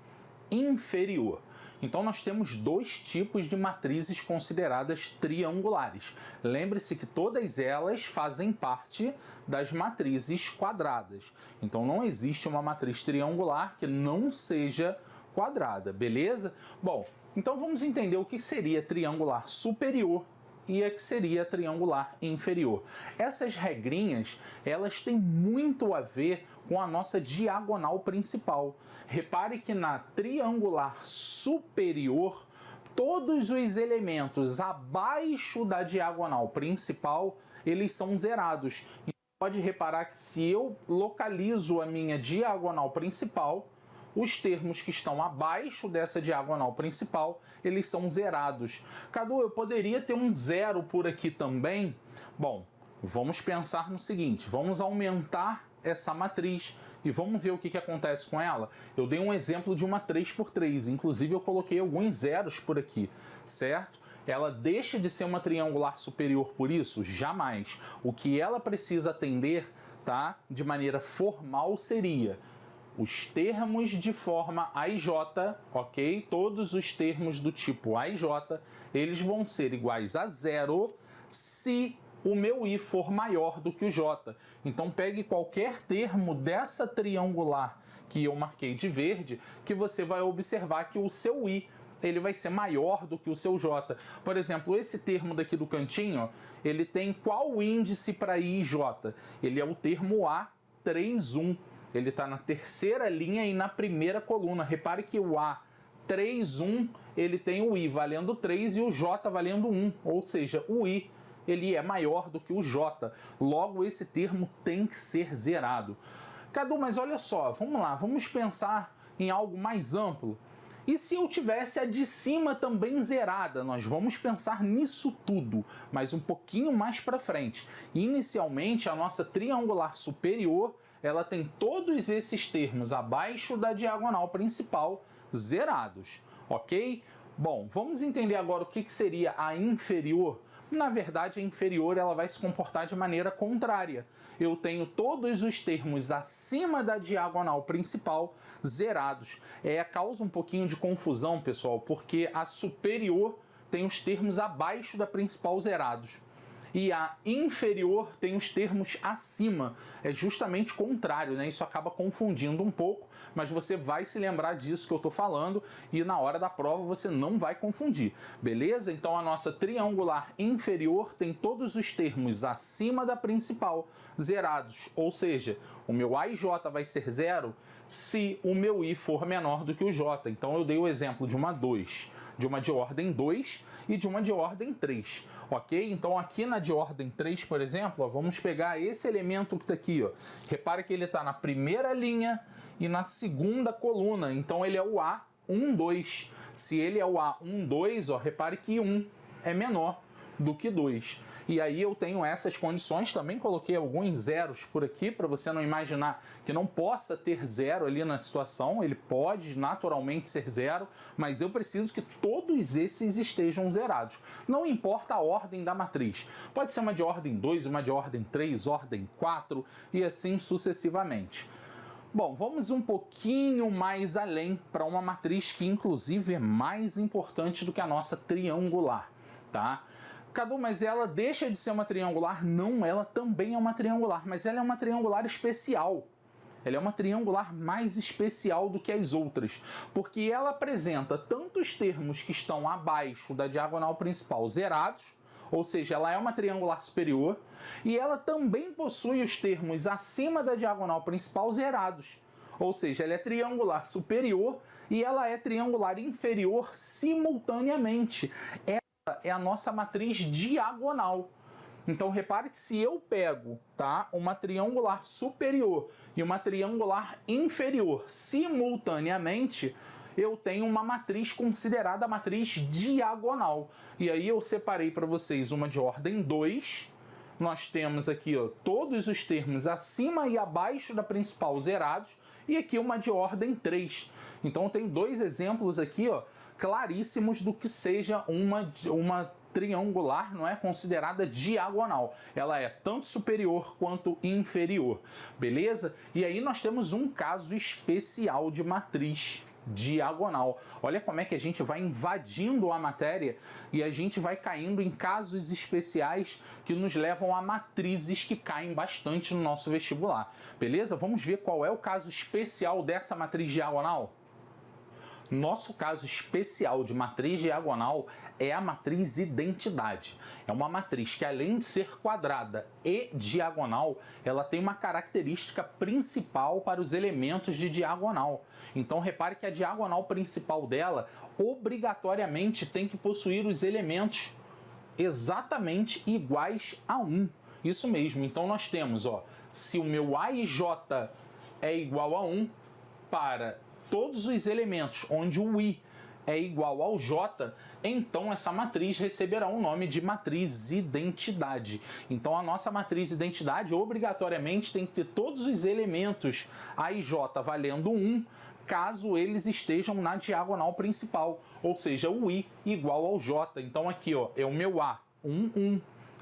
inferior. Então nós temos dois tipos de matrizes consideradas triangulares. Lembre-se que todas elas fazem parte das matrizes quadradas. Então não existe uma matriz triangular que não seja quadrada, beleza? Bom, então vamos entender o que seria triangular superior e a que seria triangular inferior. Essas regrinhas, elas têm muito a ver com a nossa diagonal principal. Repare que na triangular superior, todos os elementos abaixo da diagonal principal, eles são zerados. E pode reparar que se eu localizo a minha diagonal principal, os termos que estão abaixo dessa diagonal principal, eles são zerados. Cadu, eu poderia ter um zero por aqui também? Bom, vamos pensar no seguinte, vamos aumentar essa matriz e vamos ver o que acontece com ela. Eu dei um exemplo de uma 3×3, inclusive eu coloquei alguns zeros por aqui, certo? Ela deixa de ser uma triangular superior por isso? Jamais. O que ela precisa atender, tá, de maneira formal seria os termos de forma AIJ, ok? Todos os termos do tipo AIJ, eles vão ser iguais a zero se o meu I for maior do que o J. Então pegue qualquer termo dessa triangular que eu marquei de verde, que você vai observar que o seu I ele vai ser maior do que o seu J. Por exemplo, esse termo daqui do cantinho, ele tem qual índice para I e J? Ele é o termo A31. Ele está na terceira linha e na primeira coluna. Repare que o A31, ele tem o I valendo 3 e o J valendo 1. Ou seja, o I ele é maior do que o J. Logo, esse termo tem que ser zerado. Cadu, mas olha só, vamos lá, vamos pensar em algo mais amplo. E se eu tivesse a de cima também zerada? Nós vamos pensar nisso tudo, mas um pouquinho mais para frente. Inicialmente, a nossa triangular superior, ela tem todos esses termos abaixo da diagonal principal zerados, ok? Bom, vamos entender agora o que seria a inferior. Na verdade, a inferior ela vai se comportar de maneira contrária. Eu tenho todos os termos acima da diagonal principal zerados. Causa um pouquinho de confusão, pessoal, porque a superior tem os termos abaixo da principal zerados. E a inferior tem os termos acima. É justamente o contrário, né? Isso acaba confundindo um pouco, mas você vai se lembrar disso que eu estou falando e na hora da prova você não vai confundir, beleza? Então a nossa triangular inferior tem todos os termos acima da principal zerados, ou seja, o meu A e J vai ser zero se o meu I for menor do que o J. Então eu dei o exemplo de uma 2, de uma de ordem 2 e de uma de ordem 3, ok? Então aqui na de ordem 3, por exemplo, ó, vamos pegar esse elemento que está aqui, ó. Repare que ele está na primeira linha e na segunda coluna, então ele é o A12. Se ele é o A12, ó, repare que 1 é menor do que 2. E aí eu tenho essas condições, também coloquei alguns zeros por aqui, para você não imaginar que não possa ter zero ali na situação, ele pode naturalmente ser zero, mas eu preciso que todos esses estejam zerados. Não importa a ordem da matriz, pode ser uma de ordem 2, uma de ordem 3, ordem 4 e assim sucessivamente. Bom, vamos um pouquinho mais além para uma matriz que inclusive é mais importante do que a nossa triangular, tá? Cadu, mas ela deixa de ser uma triangular? Não, ela também é uma triangular, mas ela é uma triangular especial. Ela é uma triangular mais especial do que as outras, porque ela apresenta tanto os termos que estão abaixo da diagonal principal zerados, ou seja, ela é uma triangular superior, e ela também possui os termos acima da diagonal principal zerados. Ou seja, ela é triangular superior e ela é triangular inferior simultaneamente. É a nossa matriz diagonal. Então repare que se eu pego, tá, uma triangular superior e uma triangular inferior simultaneamente, eu tenho uma matriz considerada a matriz diagonal. E aí eu separei para vocês uma de ordem 2. Nós temos aqui, ó, todos os termos acima e abaixo da principal zerados, e aqui uma de ordem 3. Então eu tenho dois exemplos aqui, ó, claríssimos do que seja uma triangular, não é, considerada diagonal. Ela é tanto superior quanto inferior, beleza? E aí nós temos um caso especial de matriz diagonal. Olha como é que a gente vai invadindo a matéria e a gente vai caindo em casos especiais que nos levam a matrizes que caem bastante no nosso vestibular, beleza? Vamos ver qual é o caso especial dessa matriz diagonal? Nosso caso especial de matriz diagonal é a matriz identidade. É uma matriz que, além de ser quadrada e diagonal, ela tem uma característica principal para os elementos de diagonal. Então, repare que a diagonal principal dela, obrigatoriamente, tem que possuir os elementos exatamente iguais a 1. Isso mesmo. Então, nós temos, ó, se o meu A e J é igual a 1, para todos os elementos onde o I é igual ao J, então essa matriz receberá o nome de matriz identidade. Então a nossa matriz identidade obrigatoriamente tem que ter todos os elementos A e J valendo 1, caso eles estejam na diagonal principal, ou seja, o I igual ao J. Então aqui, ó, é o meu A, 1, 1.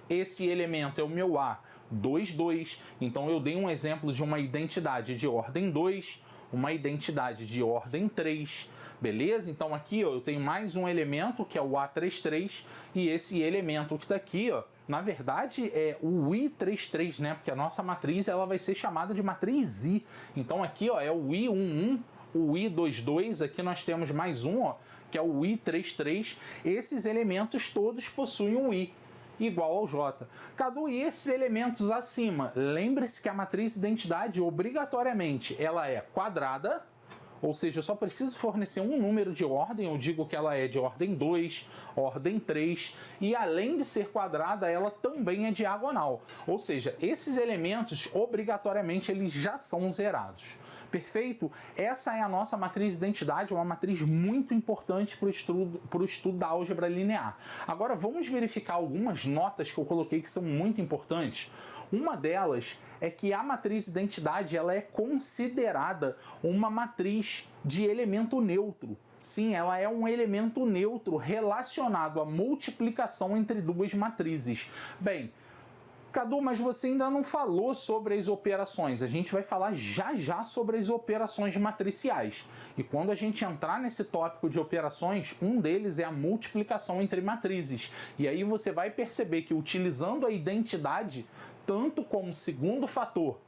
Esse elemento é o meu A, 2, 2. Então eu dei um exemplo de uma identidade de ordem 2, uma identidade de ordem 3, beleza? Então aqui, ó, eu tenho mais um elemento que é o A33 e esse elemento que está aqui, ó, na verdade é o I33, né? Porque a nossa matriz ela vai ser chamada de matriz I. Então aqui, ó, é o I11, o I22, aqui nós temos mais um, ó, que é o I33. Esses elementos todos possuem um I igual ao J. Cadu, e esses elementos acima? Lembre-se que a matriz identidade, obrigatoriamente, ela é quadrada, ou seja, eu só preciso fornecer um número de ordem, eu digo que ela é de ordem 2, ordem 3, e além de ser quadrada, ela também é diagonal. Ou seja, esses elementos, obrigatoriamente, eles já são zerados. Perfeito? Essa é a nossa matriz identidade, uma matriz muito importante para o estudo da álgebra linear. Agora vamos verificar algumas notas que eu coloquei que são muito importantes. Uma delas é que a matriz identidade ela é considerada uma matriz de elemento neutro. Sim, ela é um elemento neutro relacionado à multiplicação entre duas matrizes. Bem, Cadu, mas você ainda não falou sobre as operações. A gente vai falar já já sobre as operações matriciais. E quando a gente entrar nesse tópico de operações, um deles é a multiplicação entre matrizes. E aí você vai perceber que utilizando a identidade, tanto como segundo fator,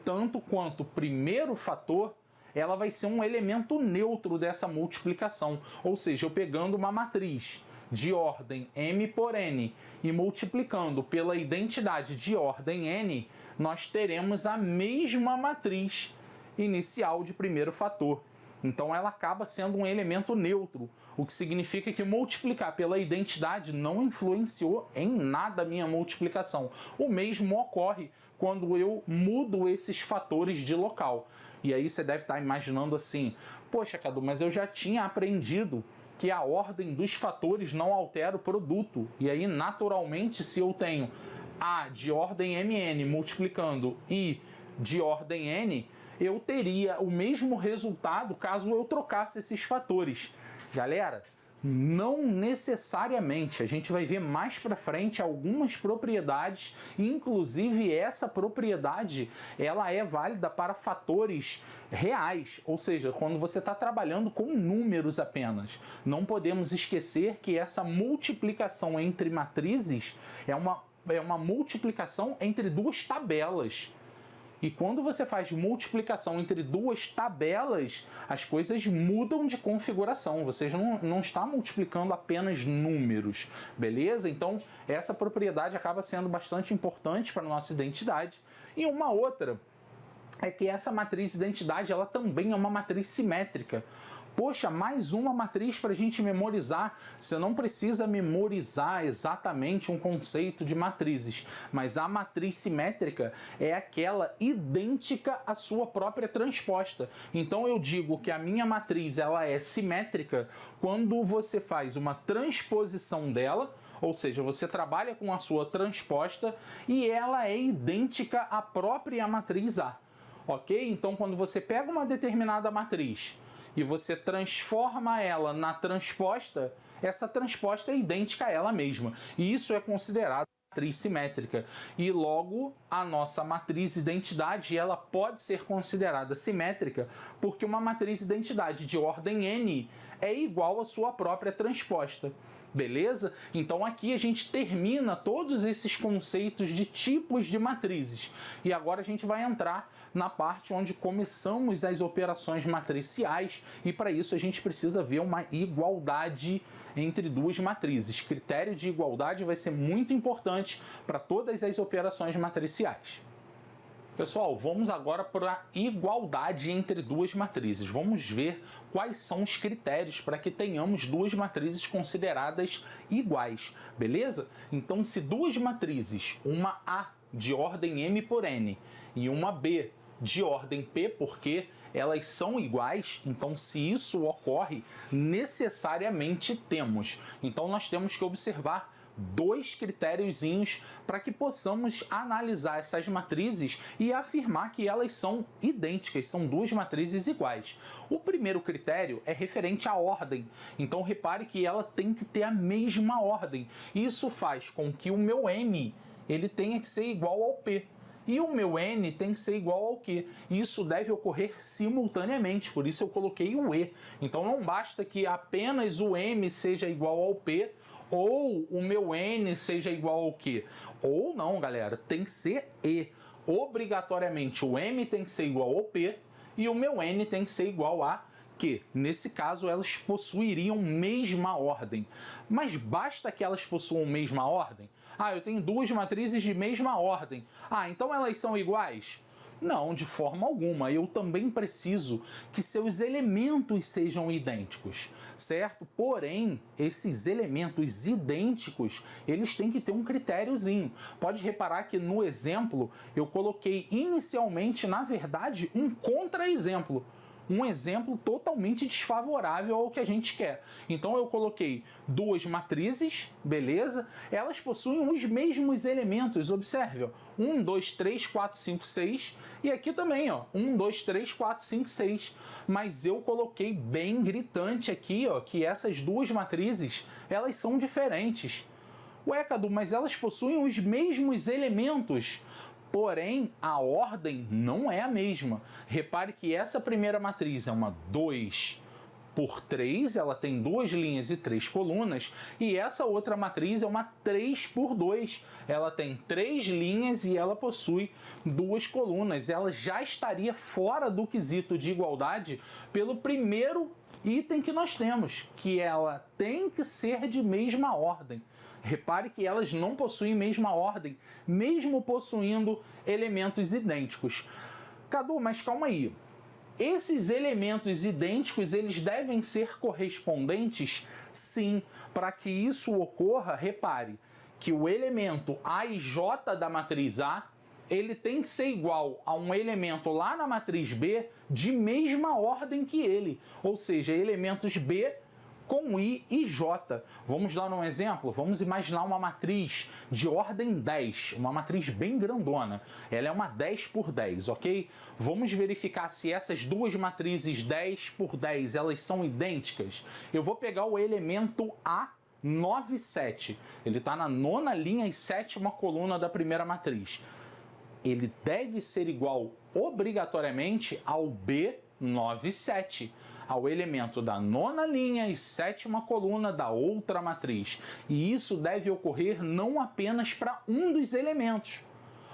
tanto quanto primeiro fator, ela vai ser um elemento neutro dessa multiplicação. Ou seja, eu pegando uma matriz de ordem m por n e multiplicando pela identidade de ordem n, nós teremos a mesma matriz inicial de primeiro fator. Então ela acaba sendo um elemento neutro, o que significa que multiplicar pela identidade não influenciou em nada a minha multiplicação. O mesmo ocorre quando eu mudo esses fatores de local. E aí você deve estar imaginando assim, poxa, Cadu, mas eu já tinha aprendido que a ordem dos fatores não altera o produto. E aí, naturalmente, se eu tenho A de ordem mn multiplicando I de ordem n, eu teria o mesmo resultado caso eu trocasse esses fatores. Galera, não necessariamente. A gente vai ver mais para frente algumas propriedades, inclusive essa propriedade, ela é válida para fatores reais, ou seja, quando você está trabalhando com números apenas. Não podemos esquecer que essa multiplicação entre matrizes é uma multiplicação entre duas tabelas. E quando você faz multiplicação entre duas tabelas, as coisas mudam de configuração. Você não está multiplicando apenas números, beleza? Então, essa propriedade acaba sendo bastante importante para a nossa identidade. E uma outra é que essa matriz identidade ela também é uma matriz simétrica. Poxa, mais uma matriz para a gente memorizar. Você não precisa memorizar exatamente um conceito de matrizes, mas a matriz simétrica é aquela idêntica à sua própria transposta. Então eu digo que a minha matriz ela é simétrica quando você faz uma transposição dela, ou seja, você trabalha com a sua transposta e ela é idêntica à própria matriz A. Ok? Então quando você pega uma determinada matriz e você transforma ela na transposta, essa transposta é idêntica a ela mesma. E isso é considerado matriz simétrica. E logo, a nossa matriz identidade ela pode ser considerada simétrica porque uma matriz identidade de ordem n é igual à sua própria transposta. Beleza? Então aqui a gente termina todos esses conceitos de tipos de matrizes. E agora a gente vai entrar na parte onde começamos as operações matriciais e para isso a gente precisa ver uma igualdade entre duas matrizes. Critério de igualdade vai ser muito importante para todas as operações matriciais. Pessoal, vamos agora para a igualdade entre duas matrizes. Vamos ver quais são os critérios para que tenhamos duas matrizes consideradas iguais, beleza? Então, se duas matrizes, uma A de ordem M por N e uma B de ordem P por Q, elas são iguais, então se isso ocorre, necessariamente temos. Então, nós temos que observar dois critériozinhos para que possamos analisar essas matrizes e afirmar que elas são idênticas, são duas matrizes iguais. O primeiro critério é referente à ordem, então repare que ela tem que ter a mesma ordem. Isso faz com que o meu M ele tenha que ser igual ao P. E o meu N tem que ser igual ao Q. Isso deve ocorrer simultaneamente, por isso eu coloquei o E. Então não basta que apenas o M seja igual ao P, ou o meu N seja igual ao Q. Ou não, galera, tem que ser E. Obrigatoriamente o M tem que ser igual ao P e o meu N tem que ser igual a Q. Nesse caso, elas possuiriam mesma ordem. Mas basta que elas possuam mesma ordem? Ah, eu tenho duas matrizes de mesma ordem. Ah, então elas são iguais? Não, de forma alguma. Eu também preciso que seus elementos sejam idênticos, certo? Porém, esses elementos idênticos, eles têm que ter um critériozinho. Pode reparar que no exemplo eu coloquei inicialmente, na verdade, um contra-exemplo. Um exemplo totalmente desfavorável ao que a gente quer. Então eu coloquei duas matrizes, beleza? Elas possuem os mesmos elementos, observe, ó, 1, 2, 3, 4, 5, 6, e aqui também, ó, 1, 2, 3, 4, 5, 6. Mas eu coloquei bem gritante aqui, ó, que essas duas matrizes, elas são diferentes. Ué, Cadu, mas elas possuem os mesmos elementos. Porém, a ordem não é a mesma. Repare que essa primeira matriz é uma 2 por 3, ela tem 2 linhas e 3 colunas, e essa outra matriz é uma 3 por 2, ela tem 3 linhas e ela possui 2 colunas. Ela já estaria fora do quesito de igualdade pelo primeiro item que nós temos, que ela tem que ser de mesma ordem. Repare que elas não possuem mesma ordem, mesmo possuindo elementos idênticos. Cadu, mas calma aí. Esses elementos idênticos, eles devem ser correspondentes? Sim. Para que isso ocorra, repare que o elemento A e J da matriz A, ele tem que ser igual a um elemento lá na matriz B de mesma ordem que ele. Ou seja, elementos B com I e J. Vamos dar um exemplo? Vamos imaginar uma matriz de ordem 10, uma matriz bem grandona. Ela é uma 10 por 10, ok? Vamos verificar se essas duas matrizes 10 por 10, elas são idênticas. Eu vou pegar o elemento A, 9, 7. Ele está na 9ª linha e 7ª coluna da primeira matriz. Ele deve ser igual obrigatoriamente ao B, 9, 7. Ao elemento da 9ª linha e 7ª coluna da outra matriz. E isso deve ocorrer não apenas para um dos elementos,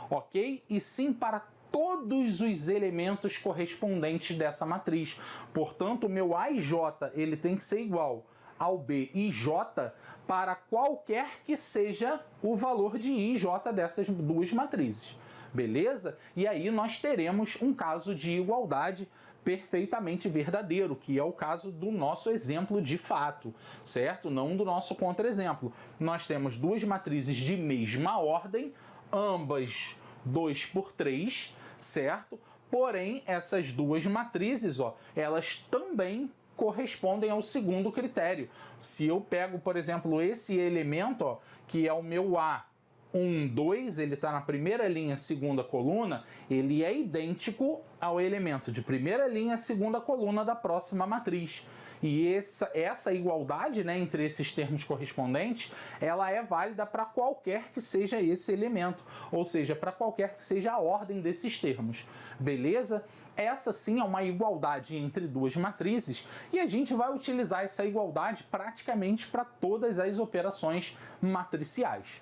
ok? E sim para todos os elementos correspondentes dessa matriz. Portanto, o meu A e J ele tem que ser igual ao B e J para qualquer que seja o valor de I e J dessas duas matrizes. beleza? E aí nós teremos um caso de igualdade perfeitamente verdadeiro, que é o caso do nosso exemplo de fato, certo? Não do nosso contra-exemplo. Nós temos duas matrizes de mesma ordem, ambas 2 por 3, certo? Porém, essas duas matrizes, ó, elas também correspondem ao segundo critério. Se eu pego, por exemplo, esse elemento, ó, que é o meu A1, 2, ele está na primeira linha, segunda coluna, ele é idêntico ao elemento de primeira linha, segunda coluna da próxima matriz. E essa igualdade, né, entre esses termos correspondentes, ela é válida para qualquer que seja esse elemento, ou seja, para qualquer que seja a ordem desses termos, beleza? Essa sim é uma igualdade entre duas matrizes e a gente vai utilizar essa igualdade praticamente para todas as operações matriciais.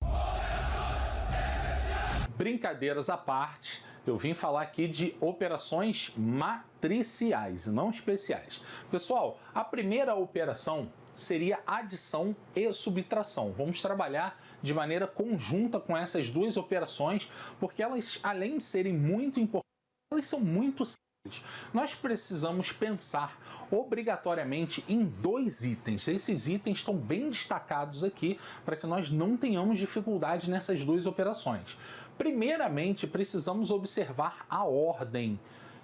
Brincadeiras à parte, eu vim falar aqui de operações matriciais, não especiais. Pessoal, a primeira operação seria adição e subtração. Vamos trabalhar de maneira conjunta com essas duas operações, porque elas, além de serem muito importantes, elas são muito simples. Nós precisamos pensar obrigatoriamente em dois itens. Esses itens estão bem destacados aqui para que nós não tenhamos dificuldade nessas duas operações. Primeiramente, precisamos observar a ordem.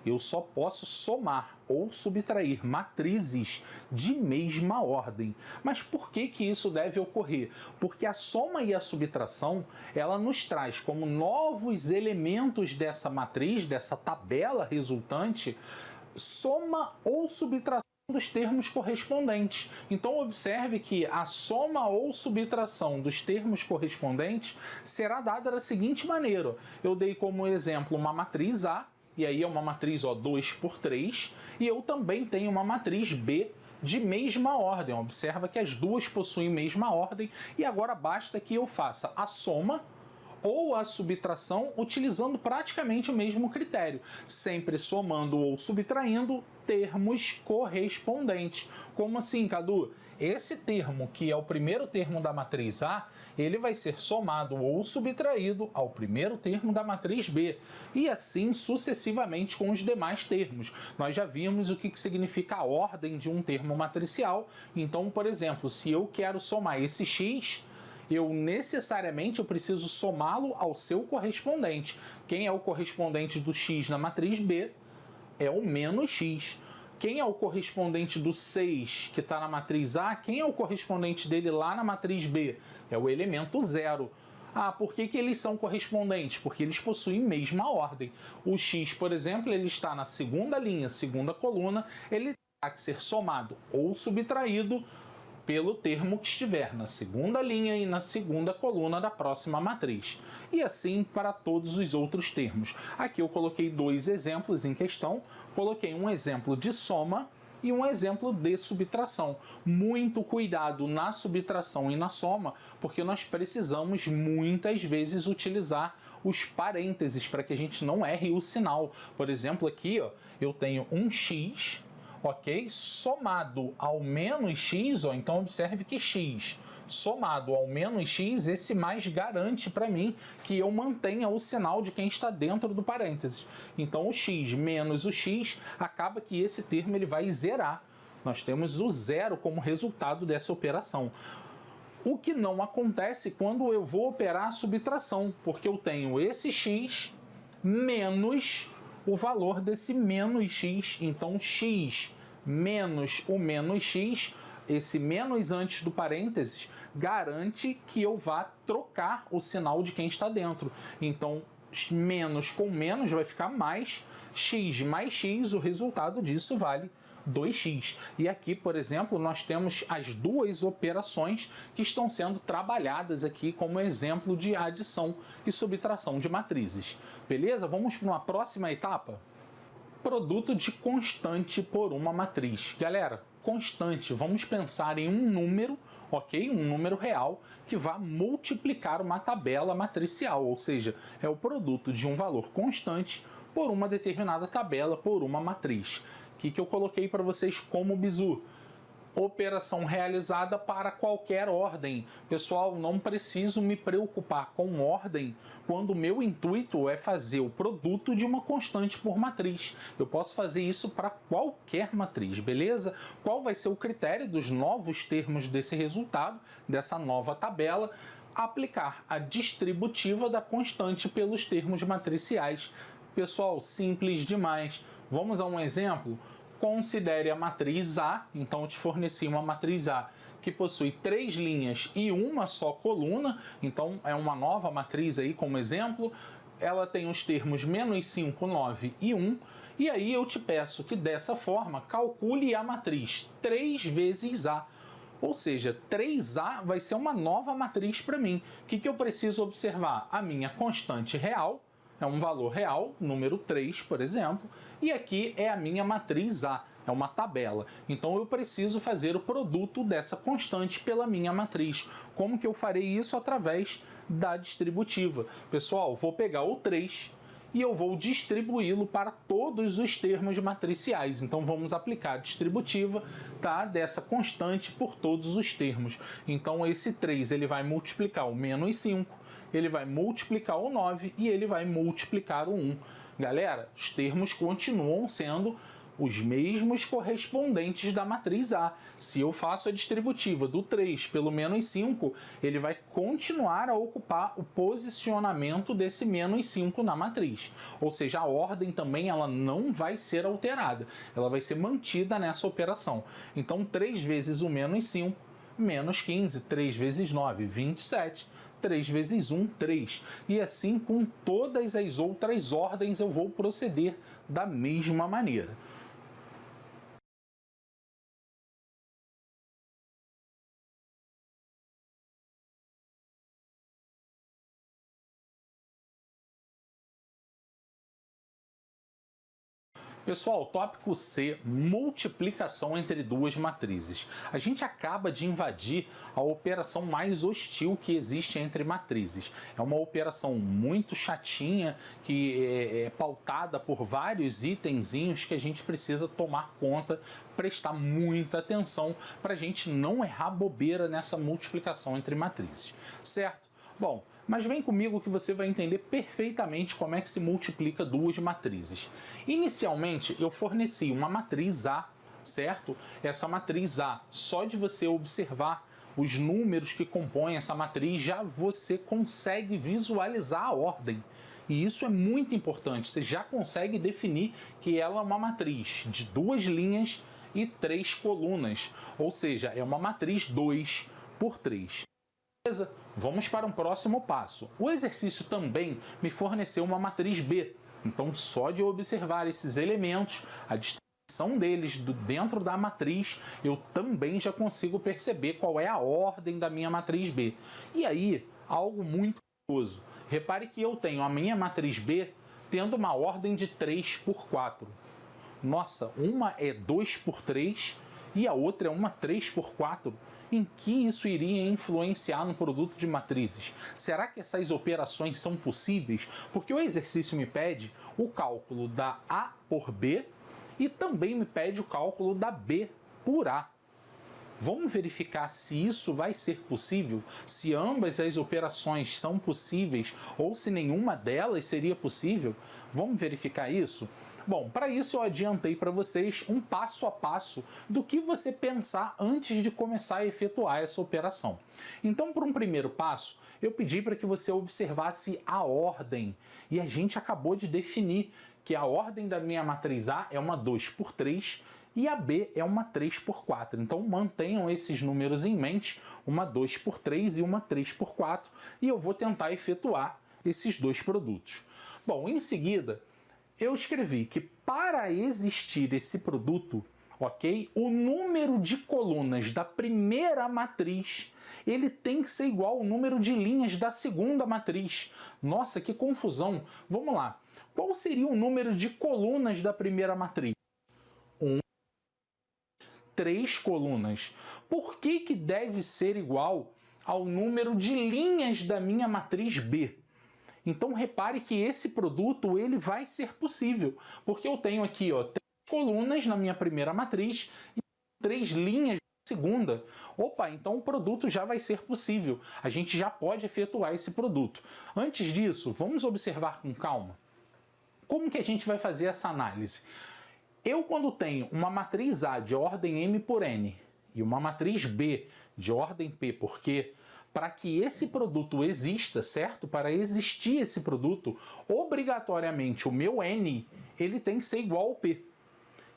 Eu só posso somar ou subtrair matrizes de mesma ordem. Mas por que isso deve ocorrer? Porque a soma e a subtração, ela nos traz como novos elementos dessa matriz, dessa tabela resultante, soma ou subtração dos termos correspondentes. Então observe que a soma ou subtração dos termos correspondentes será dada da seguinte maneira. Eu dei como exemplo uma matriz A, e aí é uma matriz 2 por 3, e eu também tenho uma matriz B de mesma ordem. Observa que as duas possuem mesma ordem, e agora basta que eu faça a soma ou a subtração utilizando praticamente o mesmo critério, sempre somando ou subtraindo termos correspondentes. Como assim, Cadu? Esse termo, que é o primeiro termo da matriz A, ele vai ser somado ou subtraído ao primeiro termo da matriz B, e assim sucessivamente com os demais termos. Nós já vimos o que significa a ordem de um termo matricial. Então, por exemplo, se eu quero somar esse x, eu necessariamente preciso somá-lo ao seu correspondente. Quem é o correspondente do x na matriz B? É o menos x. Quem é o correspondente do 6 que está na matriz A? Quem é o correspondente dele lá na matriz B? É o elemento 0. Ah, por que eles são correspondentes? Porque eles possuem mesma ordem. O x, por exemplo, ele está na segunda linha, segunda coluna, ele terá que ser somado ou subtraído pelo termo que estiver na segunda linha e na segunda coluna da próxima matriz. E assim para todos os outros termos. Aqui eu coloquei dois exemplos em questão, coloquei um exemplo de soma e um exemplo de subtração. Muito cuidado na subtração e na soma, porque nós precisamos muitas vezes utilizar os parênteses para que a gente não erre o sinal. Por exemplo, aqui eu tenho um x, ok? Somado ao menos x, então observe que x somado ao menos x, esse mais garante para mim que eu mantenha o sinal de quem está dentro do parênteses. Então o x menos o x, acaba que esse termo ele vai zerar. Nós temos o zero como resultado dessa operação. O que não acontece quando eu vou operar a subtração, porque eu tenho esse x menos o valor desse menos x. Então x menos o menos x, esse menos antes do parênteses, garante que eu vá trocar o sinal de quem está dentro. Então menos com menos vai ficar mais, x mais x, o resultado disso vale 2x. E aqui, por exemplo, nós temos as duas operações que estão sendo trabalhadas aqui como exemplo de adição e subtração de matrizes. Beleza? Vamos para uma próxima etapa? Produto de constante por uma matriz. Galera, constante, vamos pensar em um número, ok? Um número real que vai multiplicar uma tabela matricial, ou seja, é o produto de um valor constante por uma determinada tabela, por uma matriz. O que eu coloquei para vocês como bizu? Operação realizada para qualquer ordem. Pessoal, não preciso me preocupar com ordem quando o meu intuito é fazer o produto de uma constante por matriz. Eu posso fazer isso para qualquer matriz, beleza? Qual vai ser o critério dos novos termos desse resultado, dessa nova tabela? Aplicar a distributiva da constante pelos termos matriciais. Pessoal, simples demais. Vamos a um exemplo? Considere a matriz A, então eu te forneci uma matriz A que possui 3 linhas e uma só coluna, então é uma nova matriz aí como exemplo. Ela tem os termos menos 5, 9 e 1, e aí eu te peço que dessa forma calcule a matriz 3 vezes A. Ou seja, 3A vai ser uma nova matriz para mim. O que eu preciso observar? A minha constante real, é um valor real, número 3, por exemplo, e aqui é a minha matriz A, é uma tabela. Então eu preciso fazer o produto dessa constante pela minha matriz. Como que eu farei isso? Através da distributiva. Pessoal, vou pegar o 3 e eu vou distribuí-lo para todos os termos matriciais. Então vamos aplicar a distributiva, tá, dessa constante por todos os termos. Então esse 3 ele vai multiplicar o menos 5, ele vai multiplicar o 9 e ele vai multiplicar o 1. Galera, os termos continuam sendo os mesmos correspondentes da matriz A. Se eu faço a distributiva do 3 pelo menos 5, ele vai continuar a ocupar o posicionamento desse menos 5 na matriz. Ou seja, a ordem também ela não vai ser alterada, ela vai ser mantida nessa operação. Então 3 vezes o menos 5, menos 15, 3 vezes 9, 27. 3 vezes 1, 3. E assim com todas as outras ordens eu vou proceder da mesma maneira. Pessoal, tópico C, multiplicação entre duas matrizes. A gente acaba de invadir a operação mais hostil que existe entre matrizes. É uma operação muito chatinha, que é pautada por vários itenzinhos que a gente precisa tomar conta, prestar muita atenção para a gente não errar bobeira nessa multiplicação entre matrizes, certo? Bom, mas vem comigo que você vai entender perfeitamente como é que se multiplica duas matrizes. Inicialmente, eu forneci uma matriz A, certo? Essa matriz A, só de você observar os números que compõem essa matriz, já você consegue visualizar a ordem. E isso é muito importante, você já consegue definir que ela é uma matriz de 2 linhas e 3 colunas, ou seja, é uma matriz 2 por 3. Beleza? Vamos para um próximo passo. O exercício também me forneceu uma matriz B. Então, só de observar esses elementos, a distribuição deles dentro da matriz, eu também já consigo perceber qual é a ordem da minha matriz B. E aí, algo muito curioso. Repare que eu tenho a minha matriz B tendo uma ordem de 3 por 4. Nossa, uma é 2 por 3 e a outra é uma 3 por 4. Em que isso iria influenciar no produto de matrizes? Será que essas operações são possíveis? Porque o exercício me pede o cálculo da A por B e também me pede o cálculo da B por A. Vamos verificar se isso vai ser possível, se ambas as operações são possíveis ou se nenhuma delas seria possível? Vamos verificar isso? Bom, para isso eu adiantei para vocês um passo a passo do que você pensar antes de começar a efetuar essa operação. Então, para um primeiro passo, eu pedi para que você observasse a ordem. E a gente acabou de definir que a ordem da minha matriz A é uma 2 por 3 e a B é uma 3 por 4. Então, mantenham esses números em mente, uma 2 por 3 e uma 3 por 4, e eu vou tentar efetuar esses dois produtos. Bom, em seguida, eu escrevi que para existir esse produto, ok, o número de colunas da primeira matriz ele tem que ser igual ao número de linhas da segunda matriz. Nossa, que confusão! Vamos lá. Qual seria o número de colunas da primeira matriz? 3 colunas. Por que deve ser igual ao número de linhas da minha matriz B? Então repare que esse produto ele vai ser possível, porque eu tenho aqui 3 colunas na minha primeira matriz e 3 linhas segunda, opa, então o produto já vai ser possível, a gente já pode efetuar esse produto. Antes disso, vamos observar com calma. Como que a gente vai fazer essa análise? Eu, quando tenho uma matriz A de ordem M por N e uma matriz B de ordem P por Q, para que esse produto exista, certo? Para existir esse produto, obrigatoriamente o meu N ele tem que ser igual ao P.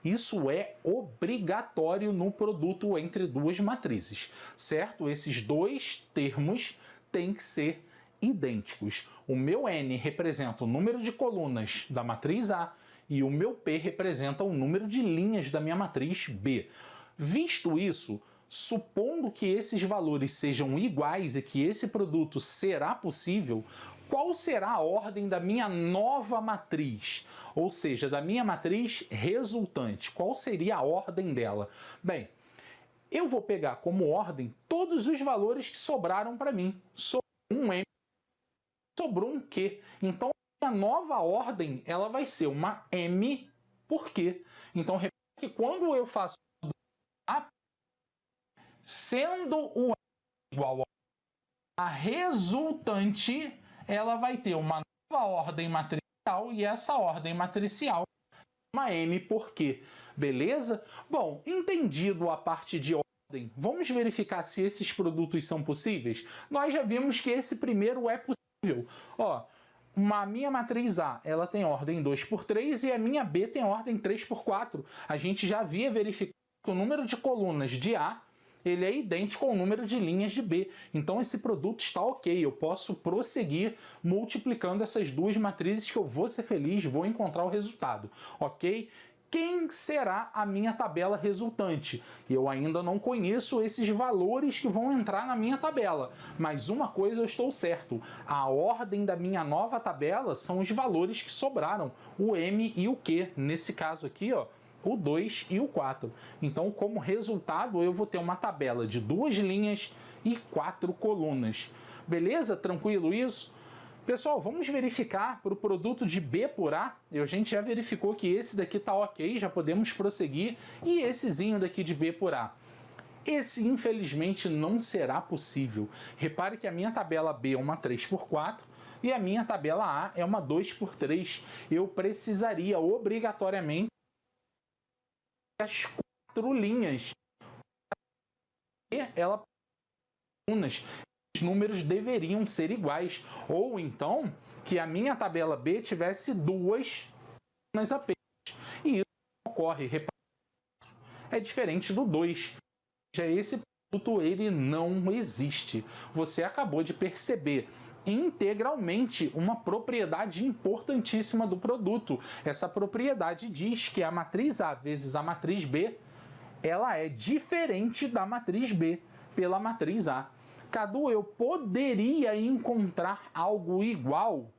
Isso é obrigatório no produto entre duas matrizes, certo? Esses dois termos têm que ser idênticos. O meu N representa o número de colunas da matriz A e o meu P representa o número de linhas da minha matriz B. Visto isso, supondo que esses valores sejam iguais e que esse produto será possível, qual será a ordem da minha nova matriz? Ou seja, da minha matriz resultante. Qual seria a ordem dela? Bem, eu vou pegar como ordem todos os valores que sobraram para mim. Sobrou um M, sobrou um Q. Então, a nova ordem ela vai ser uma M por Q. Então, repare que quando eu faço A, sendo o M igual a resultante, ela vai ter uma nova ordem matricial e essa ordem matricial é uma M por Q. Beleza? Bom, entendido a parte de ordem, vamos verificar se esses produtos são possíveis? Nós já vimos que esse primeiro é possível. Ó, a minha matriz A ela tem ordem 2 por 3 e a minha B tem ordem 3 por 4. A gente já havia verificado que o número de colunas de A ele é idêntico ao número de linhas de B. Então esse produto está ok, eu posso prosseguir multiplicando essas duas matrizes que eu vou ser feliz, vou encontrar o resultado, ok? Quem será a minha tabela resultante? Eu ainda não conheço esses valores que vão entrar na minha tabela, mas uma coisa eu estou certo, a ordem da minha nova tabela são os valores que sobraram, o M e o Q. Nesse caso aqui, ó, o 2 e o 4. Então, como resultado, eu vou ter uma tabela de 2 linhas e 4 colunas. Beleza? Tranquilo isso? Pessoal, vamos verificar para o produto de B por A. A gente já verificou que esse daqui está ok, já podemos prosseguir. E essezinho daqui de B por A. Esse, infelizmente, não será possível. Repare que a minha tabela B é uma 3 por 4 e a minha tabela A é uma 2 por 3. Eu precisaria, obrigatoriamente, as 4 linhas. E ela os números deveriam ser iguais. Ou então, que a minha tabela B tivesse 2 colunas apenas. E isso não ocorre. É diferente do 2. Já esse produto ele não existe. Você acabou de perceber integralmente uma propriedade importantíssima do produto. Essa propriedade diz que a matriz A vezes a matriz B ela é diferente da matriz B pela matriz A. Cadu, eu poderia encontrar algo igual?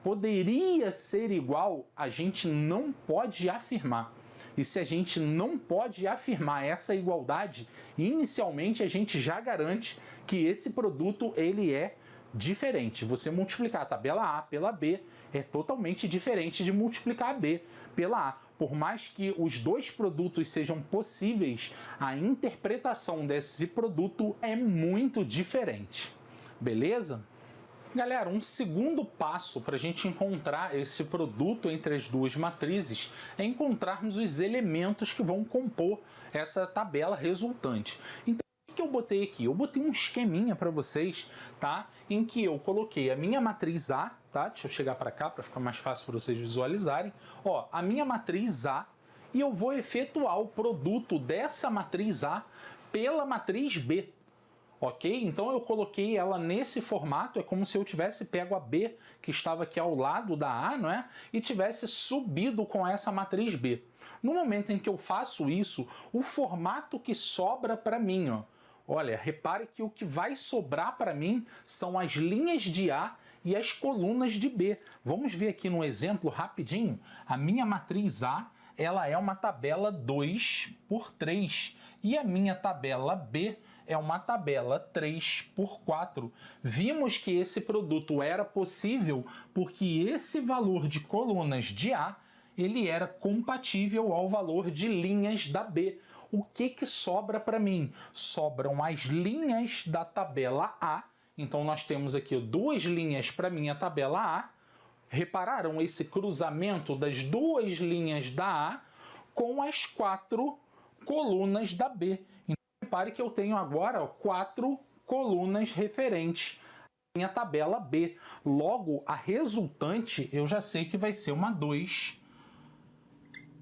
Poderia ser igual? A gente não pode afirmar. E se a gente não pode afirmar essa igualdade, inicialmente a gente já garante que esse produto ele é diferente. Você multiplicar a tabela A pela B é totalmente diferente de multiplicar a B pela A. Por mais que os dois produtos sejam possíveis, a interpretação desse produto é muito diferente. Beleza? Galera, um segundo passo para a gente encontrar esse produto entre as duas matrizes é encontrarmos os elementos que vão compor essa tabela resultante. Então, o que eu botei aqui? Eu botei um esqueminha para vocês, tá? Em que eu coloquei a minha matriz A, tá? Deixa eu chegar para cá para ficar mais fácil para vocês visualizarem. Ó, a minha matriz A, e eu vou efetuar o produto dessa matriz A pela matriz B. Ok? Então eu coloquei ela nesse formato, é como se eu tivesse pego a B, que estava aqui ao lado da A, não é? E tivesse subido com essa matriz B. No momento em que eu faço isso, o formato que sobra para mim, ó, olha, repare que o que vai sobrar para mim são as linhas de A e as colunas de B. Vamos ver aqui no exemplo rapidinho. A minha matriz A, ela é uma tabela 2 por 3 e a minha tabela B é uma tabela 3 por 4. Vimos que esse produto era possível porque esse valor de colunas de A ele era compatível ao valor de linhas da B. o que sobra para mim? Sobram as linhas da tabela A. Então, nós temos aqui duas linhas para minha tabela A. Repararam esse cruzamento das duas linhas da A com as 4 colunas da B. Então, repare que eu tenho agora 4 colunas referentes à minha tabela B. Logo, a resultante eu já sei que vai ser uma 2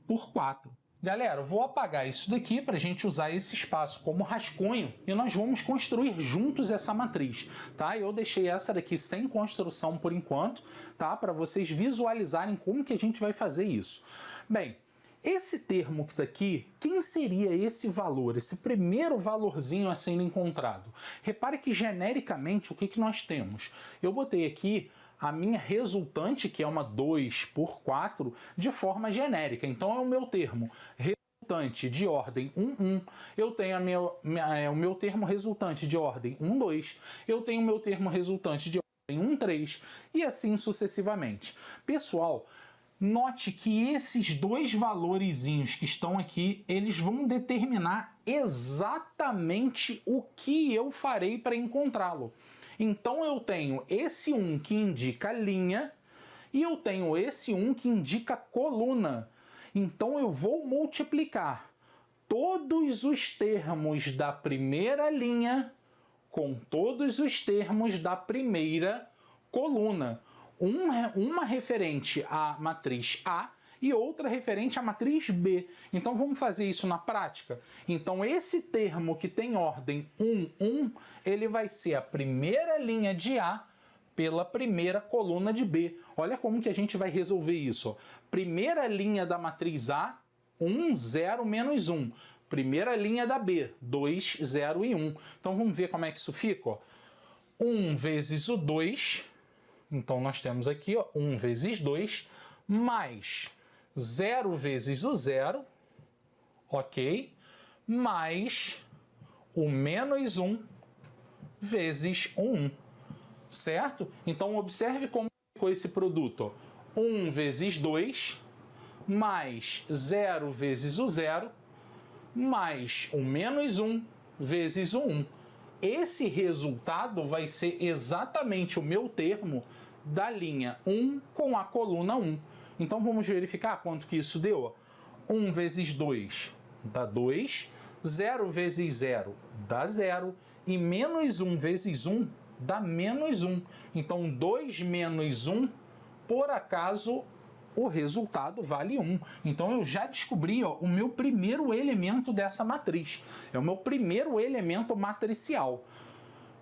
por 4. Galera, eu vou apagar isso daqui para a gente usar esse espaço como rascunho e nós vamos construir juntos essa matriz, tá? Eu deixei essa daqui sem construção por enquanto, tá? Para vocês visualizarem como que a gente vai fazer isso. Bem, esse termo que está aqui, quem seria esse valor, esse primeiro valorzinho a sendo encontrado? Repare que genericamente o que nós temos? Eu botei aqui a minha resultante, que é uma 2 por 4, de forma genérica. Então é o meu termo resultante de ordem 1, 1. Eu tenho o meu termo resultante de ordem 1, 2. Eu tenho o meu termo resultante de ordem 1, 3. E assim sucessivamente. Pessoal, note que esses dois valorezinhos que estão aqui, eles vão determinar exatamente o que eu farei para encontrá-lo. Então eu tenho esse 1 que indica linha e eu tenho esse 1 que indica coluna. Então eu vou multiplicar todos os termos da primeira linha com todos os termos da primeira coluna. Uma referente à matriz A e outra referente à matriz B. Então vamos fazer isso na prática? Então esse termo que tem ordem 1, 1, ele vai ser a primeira linha de A pela primeira coluna de B. Olha como que a gente vai resolver isso. Primeira linha da matriz A, 1, 0, menos 1. Primeira linha da B, 2, 0 e 1. Então vamos ver como é que isso fica. Ó. 1 vezes o 2, então nós temos aqui ó, 1 vezes 2, mais 0 vezes o 0, ok? Mais o menos 1 vezes o 1, certo? Então, observe como ficou esse produto. 1 vezes 2, mais 0 vezes o 0, mais o menos 1 vezes o 1. Esse resultado vai ser exatamente o meu termo da linha 1 com a coluna 1. Então vamos verificar quanto que isso deu. 1 vezes 2 dá 2, 0 vezes 0 dá 0 e menos 1 vezes 1 dá menos 1. Então 2 menos 1, por acaso, o resultado vale 1. Então eu já descobri ó, o meu primeiro elemento dessa matriz. É o meu primeiro elemento matricial.